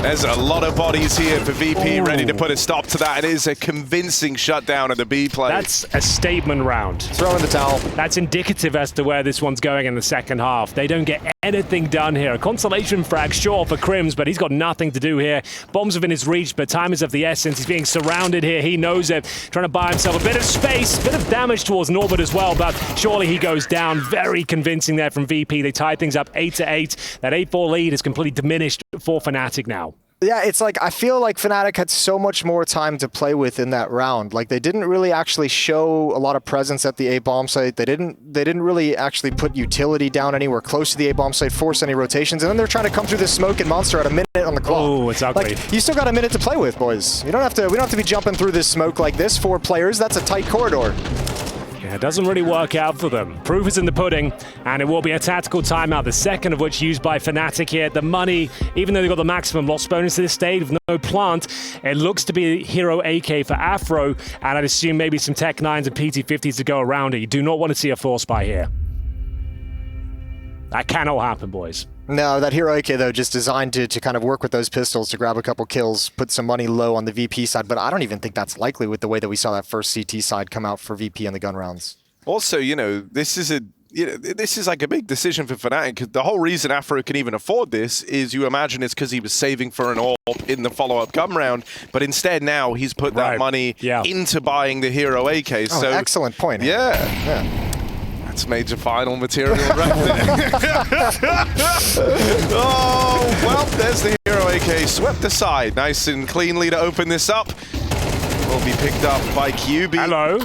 There's a lot of bodies here for VP ready to put a stop to that. It is a convincing shutdown of the B play. That's a statement round. Throw in the towel. That's indicative as to where this one's going in the second half. They don't get anything done here. A consolation frag, sure, for KRIMZ, but he's got nothing to do here. Bombs within his reach, but time is of the essence. He's being surrounded here. He knows it. Trying to buy himself a bit of space, a bit of damage towards Norbert as well, but surely he goes down. Very convincing there from VP. They tied things up 8-8. That 8-4 lead is completely diminished for Fnatic now. Yeah, it's like, I feel like Fnatic had so much more time to play with in that round. Like, they didn't really actually show a lot of presence at the A-bomb site. They didn't really actually put utility down anywhere close to the A-bomb site, force any rotations, and then they're trying to come through this smoke and Monster at a minute on the clock. Oh, it's ugly. Like, you still got a minute to play with, boys. We don't have to be jumping through this smoke like this. 4 players, that's a tight corridor. Yeah, it doesn't really work out for them. Proof is in the pudding, and it will be a tactical timeout, the second of which used by Fnatic here. The money, even though they got the maximum loss bonus to this stage with no plant, it looks to be hero AK for Afro, and I'd assume maybe some Tech 9s and PT50s to go around it. You do not want to see a force buy here. That cannot happen, boys. No, that hero AK, though, just designed to kind of work with those pistols to grab a couple kills, put some money low on the VP side, but I don't even think that's likely with the way that we saw that first CT side come out for VP in the gun rounds. Also, you know, this is like a big decision for Fnatic. The whole reason Afro can even afford this is you imagine it's because he was saving for an AWP in the follow-up gun round, but instead now he's put that money into buying the hero AK. Oh, so excellent point. Yeah. That's major final material right there. Oh, well, there's the hero AK swept aside. Nice and cleanly to open this up. Will be picked up by kyuubii. Hello.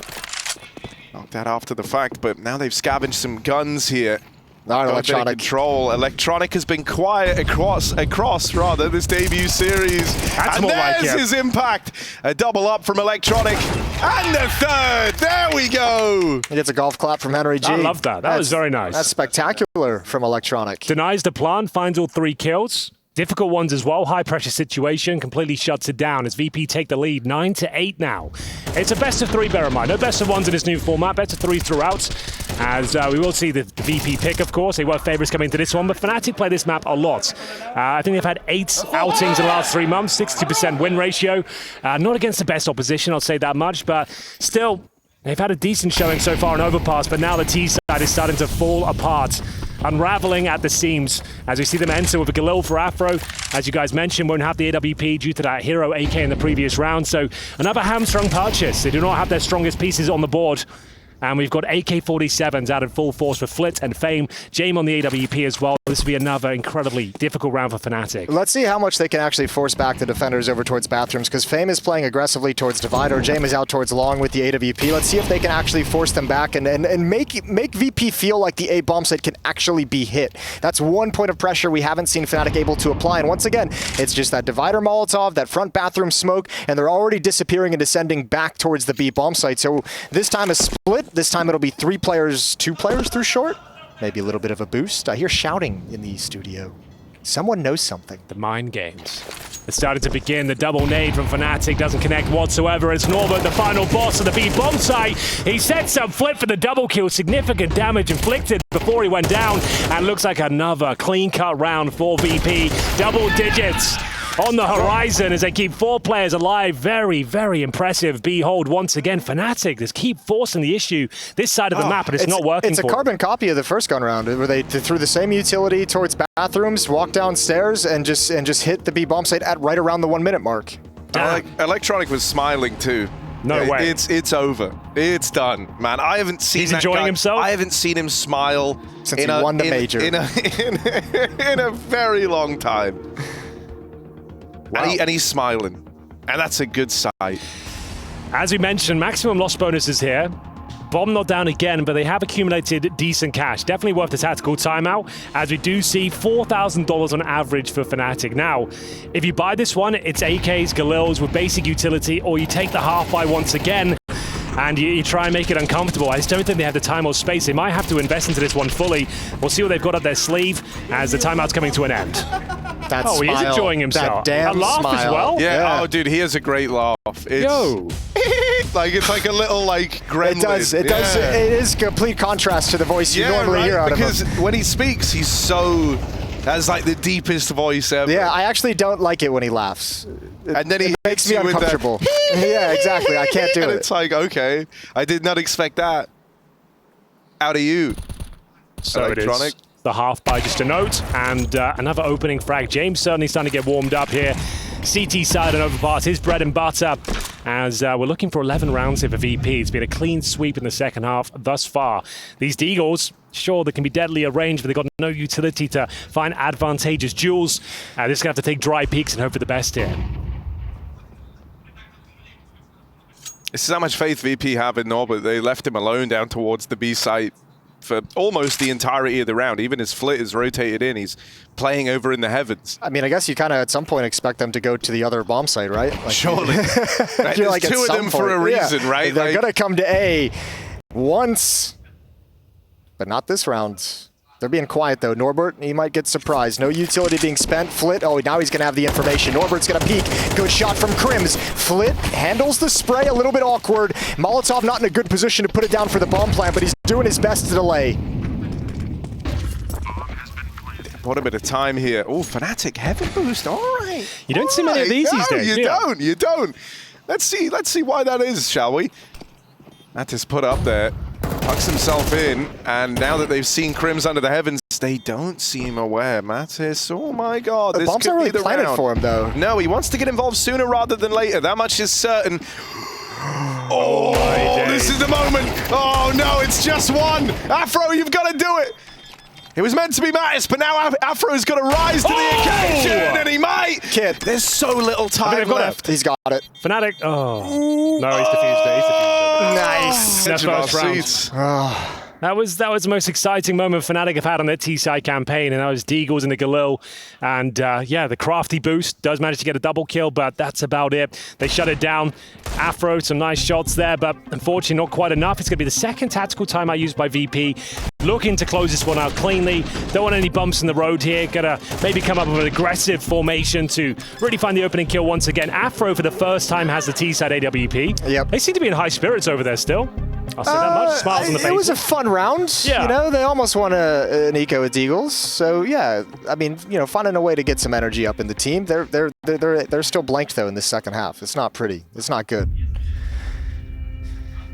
Knocked that after the fact, but now they've scavenged some guns here. Not Electronic. Control. Electronic has been quiet across this debut series. That's and more there's like it. his impact. A double up from Electronic. And the third. There we go. He gets a golf clap from Henry G. I love that. That was very nice. That's spectacular from Electronic. Denies the plant, finds all 3 kills. Difficult ones as well. High pressure situation completely shuts it down as VP take the lead 9-8 now. It's a best of 3, bear in mind. No best of 1s in this new format. Best of 3 throughout. As we will see the VP pick, of course. They were favorites coming into this one, but fnatic play this map a lot. I think they've had 8 outings in the last 3 months, 60% win ratio. Not against the best opposition, I'll say that much, but still, they've had a decent showing so far in Overpass, but now the T side is starting to fall apart. Unraveling at the seams as we see them enter with a Galil for Afro. As you guys mentioned, won't have the AWP due to that hero AK in the previous round. So another hamstrung purchase. They do not have their strongest pieces on the board. And we've got AK-47s out in full force for Flit and Fame. Jame on the AWP as well. This will be another incredibly difficult round for fnatic. Let's see how much they can actually force back the defenders over towards bathrooms, because Fame is playing aggressively towards Divider. Jame is out towards Long with the AWP. Let's see if they can actually force them back and make VP feel like the A bomb site can actually be hit. That's one point of pressure we haven't seen fnatic able to apply. And once again, it's just that Divider Molotov, that front bathroom smoke, and they're already disappearing and descending back towards the B bomb site. So this time a split. This time it'll be 3 players, 2 players through short. Maybe a little bit of a boost. I hear shouting in the studio. Someone knows something. The mind games. It's starting to begin. The double nade from fnatic doesn't connect whatsoever. It's Norbert, the final boss of the B bomb site. He sets up Flip for the double kill. Significant damage inflicted before he went down. And looks like another clean-cut round for VP. Double digits on the horizon as they keep 4 players alive. Very, very impressive. Behold, once again, fnatic just keep forcing the issue this side of the map, and it's not working. It's a carbon copy of the first gun round, where they threw the same utility towards bathrooms, walked downstairs, and just hit the B bomb site at right around the 1 minute mark. Electronic was smiling too. No way. It's over. It's done, man. I haven't seen. He's enjoying himself. I haven't seen him smile Since he won the major in a very long time. Wow. And he's smiling, and that's a good sight. As we mentioned, maximum loss bonus is here. Bomb not down again, but they have accumulated decent cash. Definitely worth the tactical timeout, as we do see $4,000 on average for fnatic. Now, if you buy this one, it's AKs, Galils with basic utility, or you take the half buy once again, and you try and make it uncomfortable. I just don't think they have the time or space. They might have to invest into this one fully. We'll see what they've got up their sleeve as the timeout's coming to an end. That oh, smile, he is enjoying himself. That damn a laugh smile. as well? Yeah. Oh, dude, he has a great laugh. It's, Yo. it's like a little gremlin. It does. It does. It is complete contrast to the voice you normally hear out of him. Because when he speaks, he's so. That's like the deepest voice ever. Yeah, I actually don't like it when he laughs. And then he makes me uncomfortable. Yeah, exactly. I can't do and it. It's like, okay, I did not expect that out of you. So Electronic. It is the half by just a note, and another opening frag. James certainly starting to get warmed up here. CT side and Overpass, his bread and butter, as we're looking for 11 rounds here for VP. It's been a clean sweep in the second half thus far. These Deagles, sure, they can be deadly arranged, but they've got no utility to find advantageous duels. They're just going to have to take dry peaks and hope for the best here. This is how much faith VP have in Norbert. They left him alone down towards the B site for almost the entirety of the round. Even as Flit is rotated in, he's playing over in the heavens. I mean, I guess you kind of at some point expect them to go to the other bomb site, right? Like, surely. Right? There's like 2 of them for a reason, right? They're going to come to A once, but not this round. They're being quiet, though. Norbert, he might get surprised. No utility being spent. Flit, oh, now he's going to have the information. Norbert's going to peek. Good shot from KRIMZ. Flit handles the spray, a little bit awkward. Molotov not in a good position to put it down for the bomb plant, but he's doing his best to delay. What a bit of time here. Oh, fnatic heaven boost. All right. You don't see many of these these days. You don't. Let's see why that is, shall we? Mattis put up there, tucks himself in, and now that they've seen KRIMZ under the heavens, they don't seem aware. Mattis, oh my God, the bomb's not really planted for him, though. No, he wants to get involved sooner rather than later. That much is certain. Oh, this is the moment. Oh no, it's just one. Afro, you've got to do it. It was meant to be Mattis, but now Afro's got to rise to the occasion, and he might. Kid. There's so little time left. He's got it. fnatic, oh. No, he's defused it. He's defused it. Nice. That's first round. That was the most exciting moment fnatic have had on their T-side campaign, and that was Deagles and the Galil. And yeah, the crafty boost does manage to get a double kill, but that's about it. They shut it down. Afro, some nice shots there, but unfortunately not quite enough. It's going to be the second tactical timeout used by VP. looking to close this one out cleanly. Don't want any bumps in the road here. Gonna maybe come up with an aggressive formation to really find the opening kill once again. Afro, for the first time, has the T-side AWP. Yep. They seem to be in high spirits over there still. I'll say that much. Smiles on the face. It was a fun round. Yeah. You know, they almost won an eco with Eagles. So yeah, I mean, you know, finding a way to get some energy up in the team. They're still blanked though in the second half. It's not pretty. It's not good.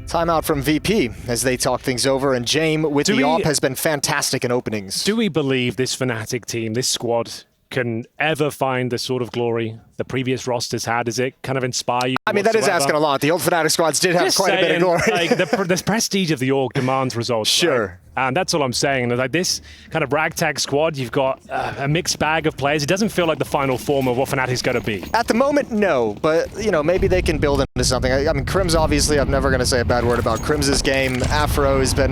Timeout from VP as they talk things over, and Jame with the AWP has been fantastic in openings. Do we believe this Fnatic team, this squad, can ever find the sort of glory the previous rosters had? Does it kind of inspire you? I mean, that is asking a lot. The old Fnatic squads did have Just quite a bit of glory. like the prestige of the org demands results. Sure. Right? And that's all I'm saying. Like this kind of ragtag squad, you've got a mixed bag of players. It doesn't feel like the final form of what Fnatic's going to be. At the moment, no. But, you know, maybe they can build into something. I mean, KRIMZ, obviously, I'm never going to say a bad word about KRIMZ's game. Afro has been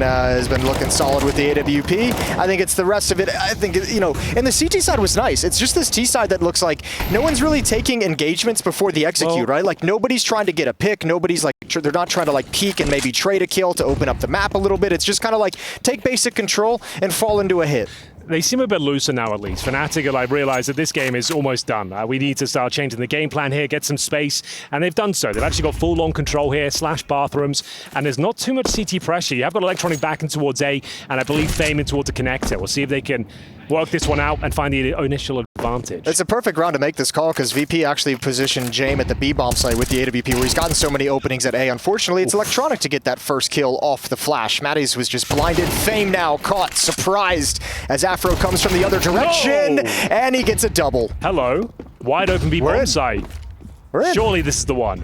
looking solid with the AWP. I think it's the rest of it. I think, you know, and the CT side was nice. It's just this T side that looks like no one's really taking engagements before the execute, right? Like, nobody's trying to get a pick. Nobody's like, they're not trying to like peek and maybe trade a kill to open up the map a little bit. It's just kind of like take basic control and fall into a hit. They seem a bit looser now, at least. Fnatic are like realize that this game is almost done. We need to start changing the game plan here, get some space, and they've done so. They've actually got full-on control here, slash bathrooms, and there's not too much CT pressure. You have got Electronic back in towards A, and I believe Fame in towards the connector. We'll see if they can work this one out and find the initial advantage. It's a perfect round to make this call because VP actually positioned Jame at the B bomb site with the AWP where he's gotten so many openings at A. Unfortunately, it's Electronic to get that first kill off the flash. Matties was just blinded. Fame now caught, surprised as Afro comes from the other direction, and he gets a double. Hello. Wide open B bomb site. We're in. Surely this is the one.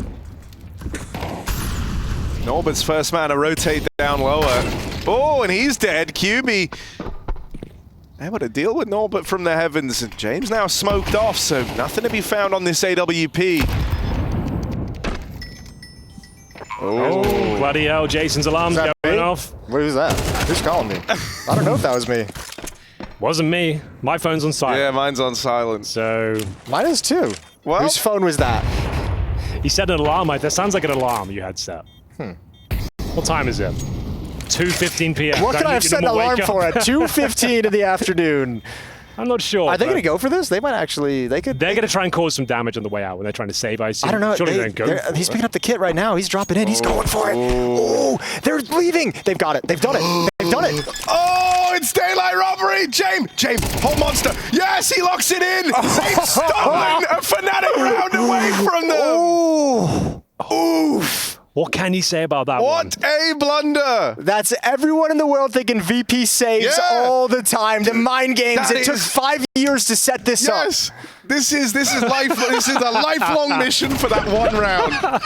Norbert's first man to rotate down lower. Oh, and he's dead. kyuubii able to deal with Norbert from the heavens. And James now smoked off, so nothing to be found on this AWP. Oh, bloody hell. Jason's alarm's going off. Who's that? Who's calling me? I don't know if that was me. Wasn't me. My phone's on silent. Yeah, mine's on silent. So Mine is too. Well, whose phone was that? he said an alarm. That sounds like an alarm you had set. What time is it? 2:15 p.m. What can I have set an alarm for at 2:15 in the afternoon? I'm not sure. Are they going to go for this? They might actually. They're going to try and cause some damage on the way out when they're trying to save. I don't know. Surely they don't go. He's picking up the kit right now. He's dropping in. He's going for it. Oh, they're leaving. They've got it. They've done it. They've done it. oh, it's daylight robbery. James, hold monster. Yes, he locks it in. They've stolen a Fnatic round away from them. Oof. What can you say about that one? What a blunder. That's everyone in the world thinking VP saves all the time. The mind games. It took 5 years to set this up. Yes. This is life. This is a lifelong mission for that one round.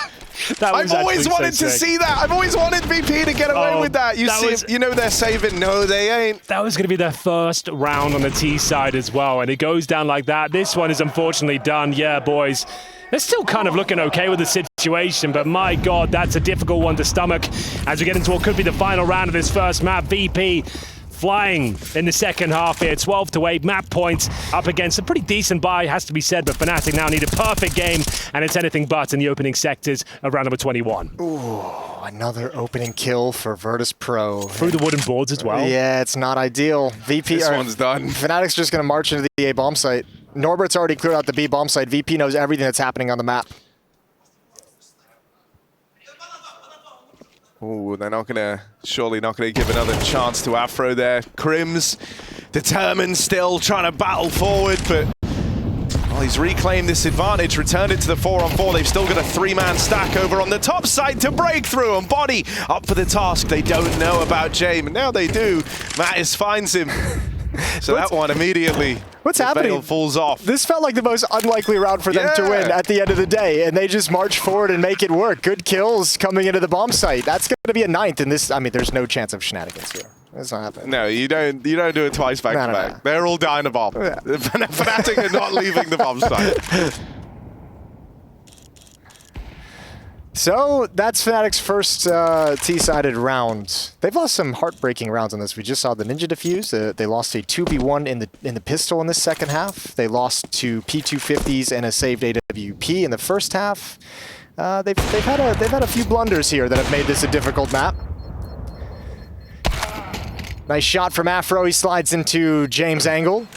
I've always wanted to see that. I've always wanted VP to get away with that. You know they're saving. No, they ain't. That was going to be their first round on the T side as well, and it goes down like that. This one is unfortunately done. Yeah, boys. They're still kind of looking okay with the situation, but my God, that's a difficult one to stomach as we get into what could be the final round of this first map. VP flying in the second half here, 12-8 map points up against a pretty decent buy, has to be said, but Fnatic now need a perfect game, and it's anything but in the opening sectors of round number 21. Ooh, another opening kill for Virtus.pro. Through the wooden boards as well. Yeah, it's not ideal. This one's done. Fnatic's just going to march into the A bomb site. Norbert's already cleared out the B bomb site. VP knows everything that's happening on the map. Oh, they're surely not gonna give another chance to Afro there. KRIMZ determined still, trying to battle forward, but he's reclaimed this advantage, returned it to the 4-on-4. They've still got a 3-man stack over on the top side to break through, and Body up for the task. They don't know about Jame, and now they do. Mattis finds him. So that one immediately, what's happening? Falls off. This felt like the most unlikely round for them to win at the end of the day, and they just march forward and make it work. Good kills coming into the bomb site. That's going to be a 9th, and this, I mean, there's no chance of shenanigans here. That's not happening. No, you don't do it twice back to back. They're all dying a bomb. Yeah. Fnatic are not leaving the bomb site. So that's Fnatic's first T-sided round. They've lost some heartbreaking rounds on this. We just saw the Ninja Defuse. They lost a 2v1 in the pistol in the second half. They lost to P250s and a saved AWP in the first half. They've had a few blunders here that have made this a difficult map. Nice shot from Afro. He slides into James' angle.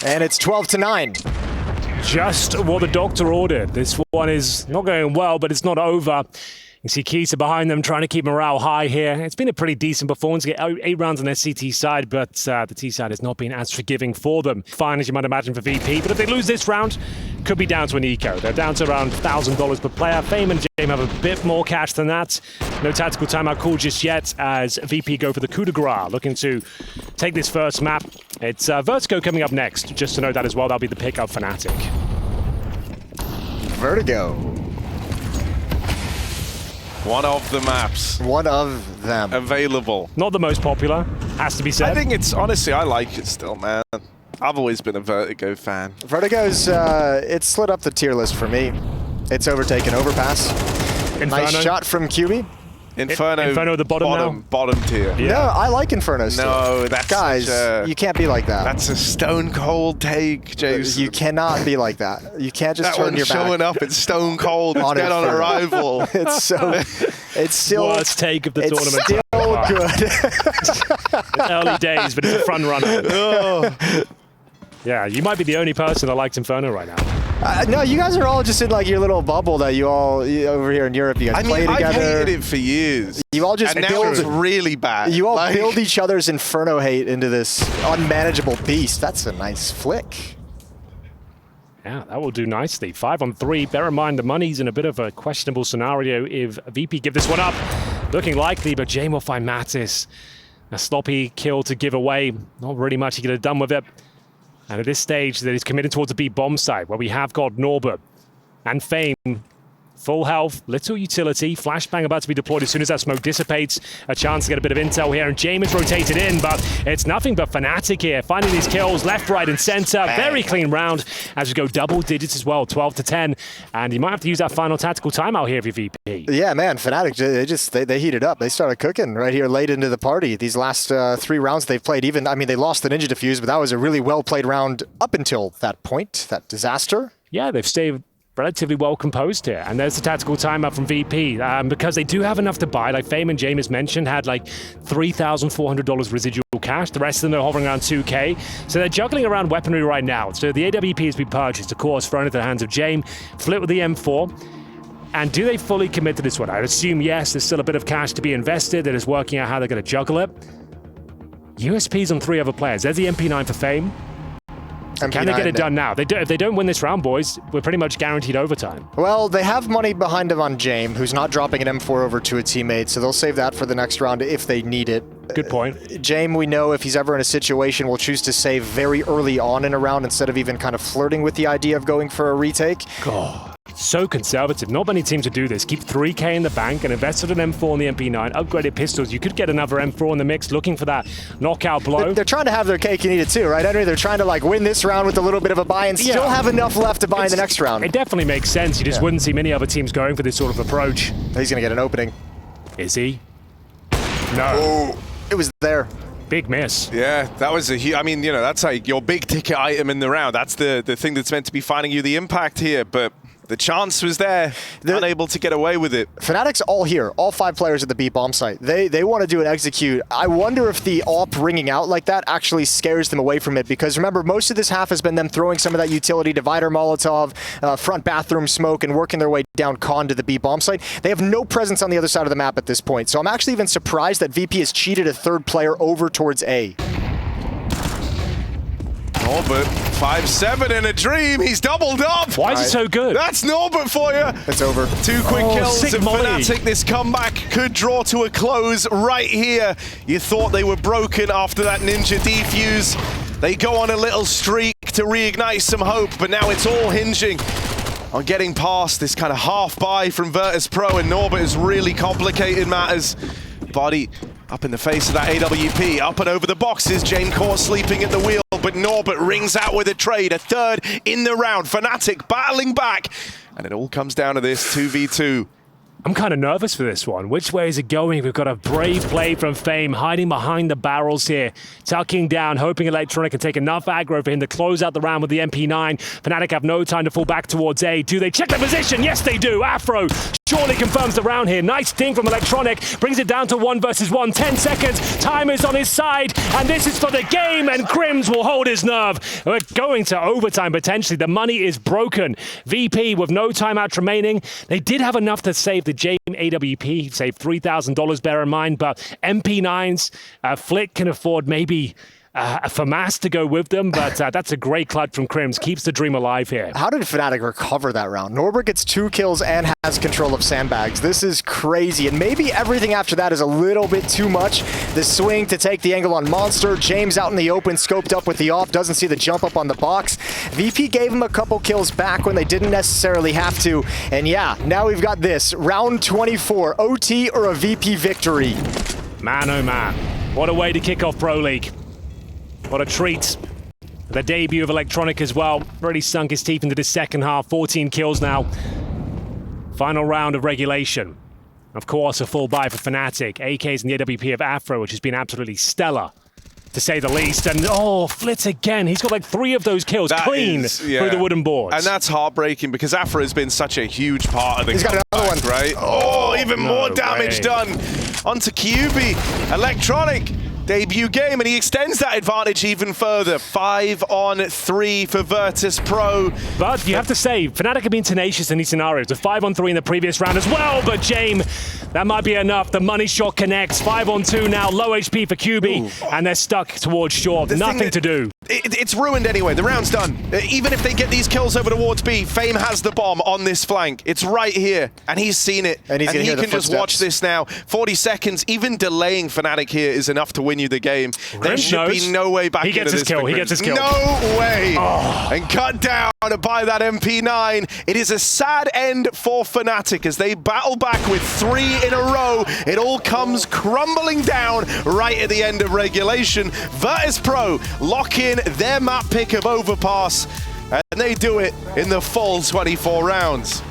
And it's 12-9. Just what the doctor ordered. This one is not going well, but it's not over. You see kyuubii behind them trying to keep morale high here. It's been a pretty decent performance. Get 8 rounds on their CT side, but the T side has not been as forgiving for them. Fine, as you might imagine, for VP. But if they lose this round, could be down to an eco. They're down to around $1,000 per player. Fame and Jame have a bit more cash than that. No tactical timeout call just yet as VP go for the coup de grace, looking to take this first map. It's Vertigo coming up next. Just to know that as well, that'll be the pick of fnatic. Vertigo. One of the maps. One of them. Available. Not the most popular, has to be said. I think it's, honestly, I like it still, man. I've always been a Vertigo fan. Vertigo's, it slid up the tier list for me. It's overtaken Overpass. Inferno. Nice shot from kyuubii. Inferno at the bottom tier. Yeah. No, I like Inferno still. No, that's Guys, you can't be like that. That's a stone cold take, Jason. You cannot be like that. You can't just that turn one's your back. showing up. It's stone cold. It's On dead on Inferno. arrival. It's still Worst take of the tournament. It's still good. Early days, but it's a front runner. Yeah, you might be the only person that likes Inferno right now. No, you guys are all just in like your little bubble that you all over here in Europe. You guys play together. I've hated it for years. You all just and now it's really bad. You all build each other's Inferno hate into this unmanageable beast. That's a nice flick. Yeah, that will do nicely. 5 on 3. Bear in mind the money's in a bit of a questionable scenario if VP give this one up. Looking likely, but Jame will find Mattis. A sloppy kill to give away. Not really much he could have done with it. And at this stage, that he's committed towards the B bomb side, where we have got Norbert and Fame. Full health, little utility. Flashbang about to be deployed as soon as that smoke dissipates. A chance to get a bit of intel here, and James rotated in, but it's nothing but fnatic here. Finding these kills left, right, and center. Very clean round as we go double digits as well, 12-10. And you might have to use that final tactical timeout here if you're VP. Yeah, man, fnatic, they heated up. They started cooking right here late into the party. These last 3 rounds they've played, even, I mean, they lost the Ninja Diffuse, but that was a really well-played round up until that point, that disaster. Yeah, they've stayed relatively well composed here. And there's the tactical timeout from VP because they do have enough to buy. Like Fame and James mentioned, had like $3,400 residual cash. The rest of them are hovering around 2K. So they're juggling around weaponry right now. So the AWP has been purchased, of course, thrown into the hands of James. Flip with the M4. And do they fully commit to this one? I'd assume yes, there's still a bit of cash to be invested. They're just working out how they're going to juggle it. USPs on 3 other players. There's the MP9 for Fame. Can they get it done now? If they don't win this round, boys, we're pretty much guaranteed overtime. Well, they have money behind them on Jame, who's not dropping an M4 over to a teammate, so they'll save that for the next round if they need it. Good point. Jame, we know if he's ever in a situation, will choose to save very early on in a round instead of even kind of flirting with the idea of going for a retake. God, so conservative. Not many teams would do this. Keep 3K in the bank and invested an M4 on the MP9, upgraded pistols. You could get another M4 in the mix, looking for that knockout blow. They're trying to have their cake and eat it too, right, Henry? They're trying to like win this round with a little bit of a buy and still have enough left to buy in the next round. It definitely makes sense. You just wouldn't see many other teams going for this sort of approach. He's going to get an opening. Is he? No. Oh, it was there. Big miss. Yeah, that was a huge, I mean, you know, that's like your big ticket item in the round. That's the thing that's meant to be finding you the impact here, but the chance was there. They're unable to get away with it. Fnatic's all here, all 5 players at the B bomb site. They want to do an execute. I wonder if the AWP ringing out like that actually scares them away from it, because remember, most of this half has been them throwing some of that utility divider Molotov, front bathroom smoke, and working their way down con to the B bomb site. They have no presence on the other side of the map at this point, so I'm actually even surprised that VP has cheated a 3rd player over towards A. Norbert, 5-7 in a dream. He's doubled up. Why is he so good? That's Norbert for you. It's over. 2 quick kills sick and molly. fnatic. This comeback could draw to a close right here. You thought they were broken after that Ninja defuse. They go on a little streak to reignite some hope, but now it's all hinging on getting past this kind of half buy from Virtus.pro, and Norbert has really complicated matters. Body up in the face of that AWP, up and over the boxes. Jane caught sleeping at the wheel, but Norbert rings out with a trade, a 3rd in the round. fnatic battling back, and it all comes down to this 2v2. I'm kind of nervous for this one. Which way is it going? We've got a brave play from Fame, hiding behind the barrels here, tucking down, hoping Electronic can take enough aggro for him to close out the round with the MP9. fnatic have no time to fall back towards A. Do they check the position? Yes, they do. Afro surely confirms the round here. Nice ding from Electronic, brings it down to 1 versus 1, 10 seconds, time is on his side, and this is for the game, and KRIMZ will hold his nerve. We're going to overtime potentially, the money is broken. VP with no timeout remaining, they did have enough to save the Jame AWP, save $3,000, bear in mind, but MP9s, Flick can afford maybe a FAMAS to go with them, but that's a great clutch from KRIMZ. Keeps the dream alive here. How did fnatic recover that round? Norbert gets 2 kills and has control of sandbags. This is crazy, and maybe everything after that is a little bit too much. The swing to take the angle on Monster. James out in the open, scoped up with the off, doesn't see the jump up on the box. VP gave him a couple kills back when they didn't necessarily have to, and yeah, now we've got this. Round 24, OT or a VP victory? Man, oh man. What a way to kick off Pro League. What a treat. The debut of Electronic as well. Really sunk his teeth into the second half. 14 kills now. Final round of regulation. Of course, a full buy for fnatic. AKs in the AWP of Afro, which has been absolutely stellar, to say the least. And oh, Flitz again. He's got like 3 of those kills clean through the wooden boards. And that's heartbreaking because Afro has been such a huge part of the He's got another one, right? Oh, even more damage done onto kyuubii. Electronic. Debut game, and he extends that advantage even further. 5-on-3 for Virtus.pro. But you have to say, fnatic have been tenacious in these scenarios. A 5-on-3 in the previous round as well, but Jame, that might be enough. The money shot connects. 5-on-2 now, low HP for kyuubii, and they're stuck towards short. Nothing to do. It's ruined anyway. The round's done. Even if they get these kills over towards B, Fame has the bomb on this flank. It's right here, and he's seen it. And he can just watch this now. 40 seconds, even delaying fnatic here is enough to win you the game. There should be no way back into this. He gets his kill. No way. And cut down by that MP9. It is a sad end for fnatic as they battle back with 3 in a row. It all comes crumbling down right at the end of regulation. Virtus.pro lock in their map pick of Overpass, and they do it in the full 24 rounds.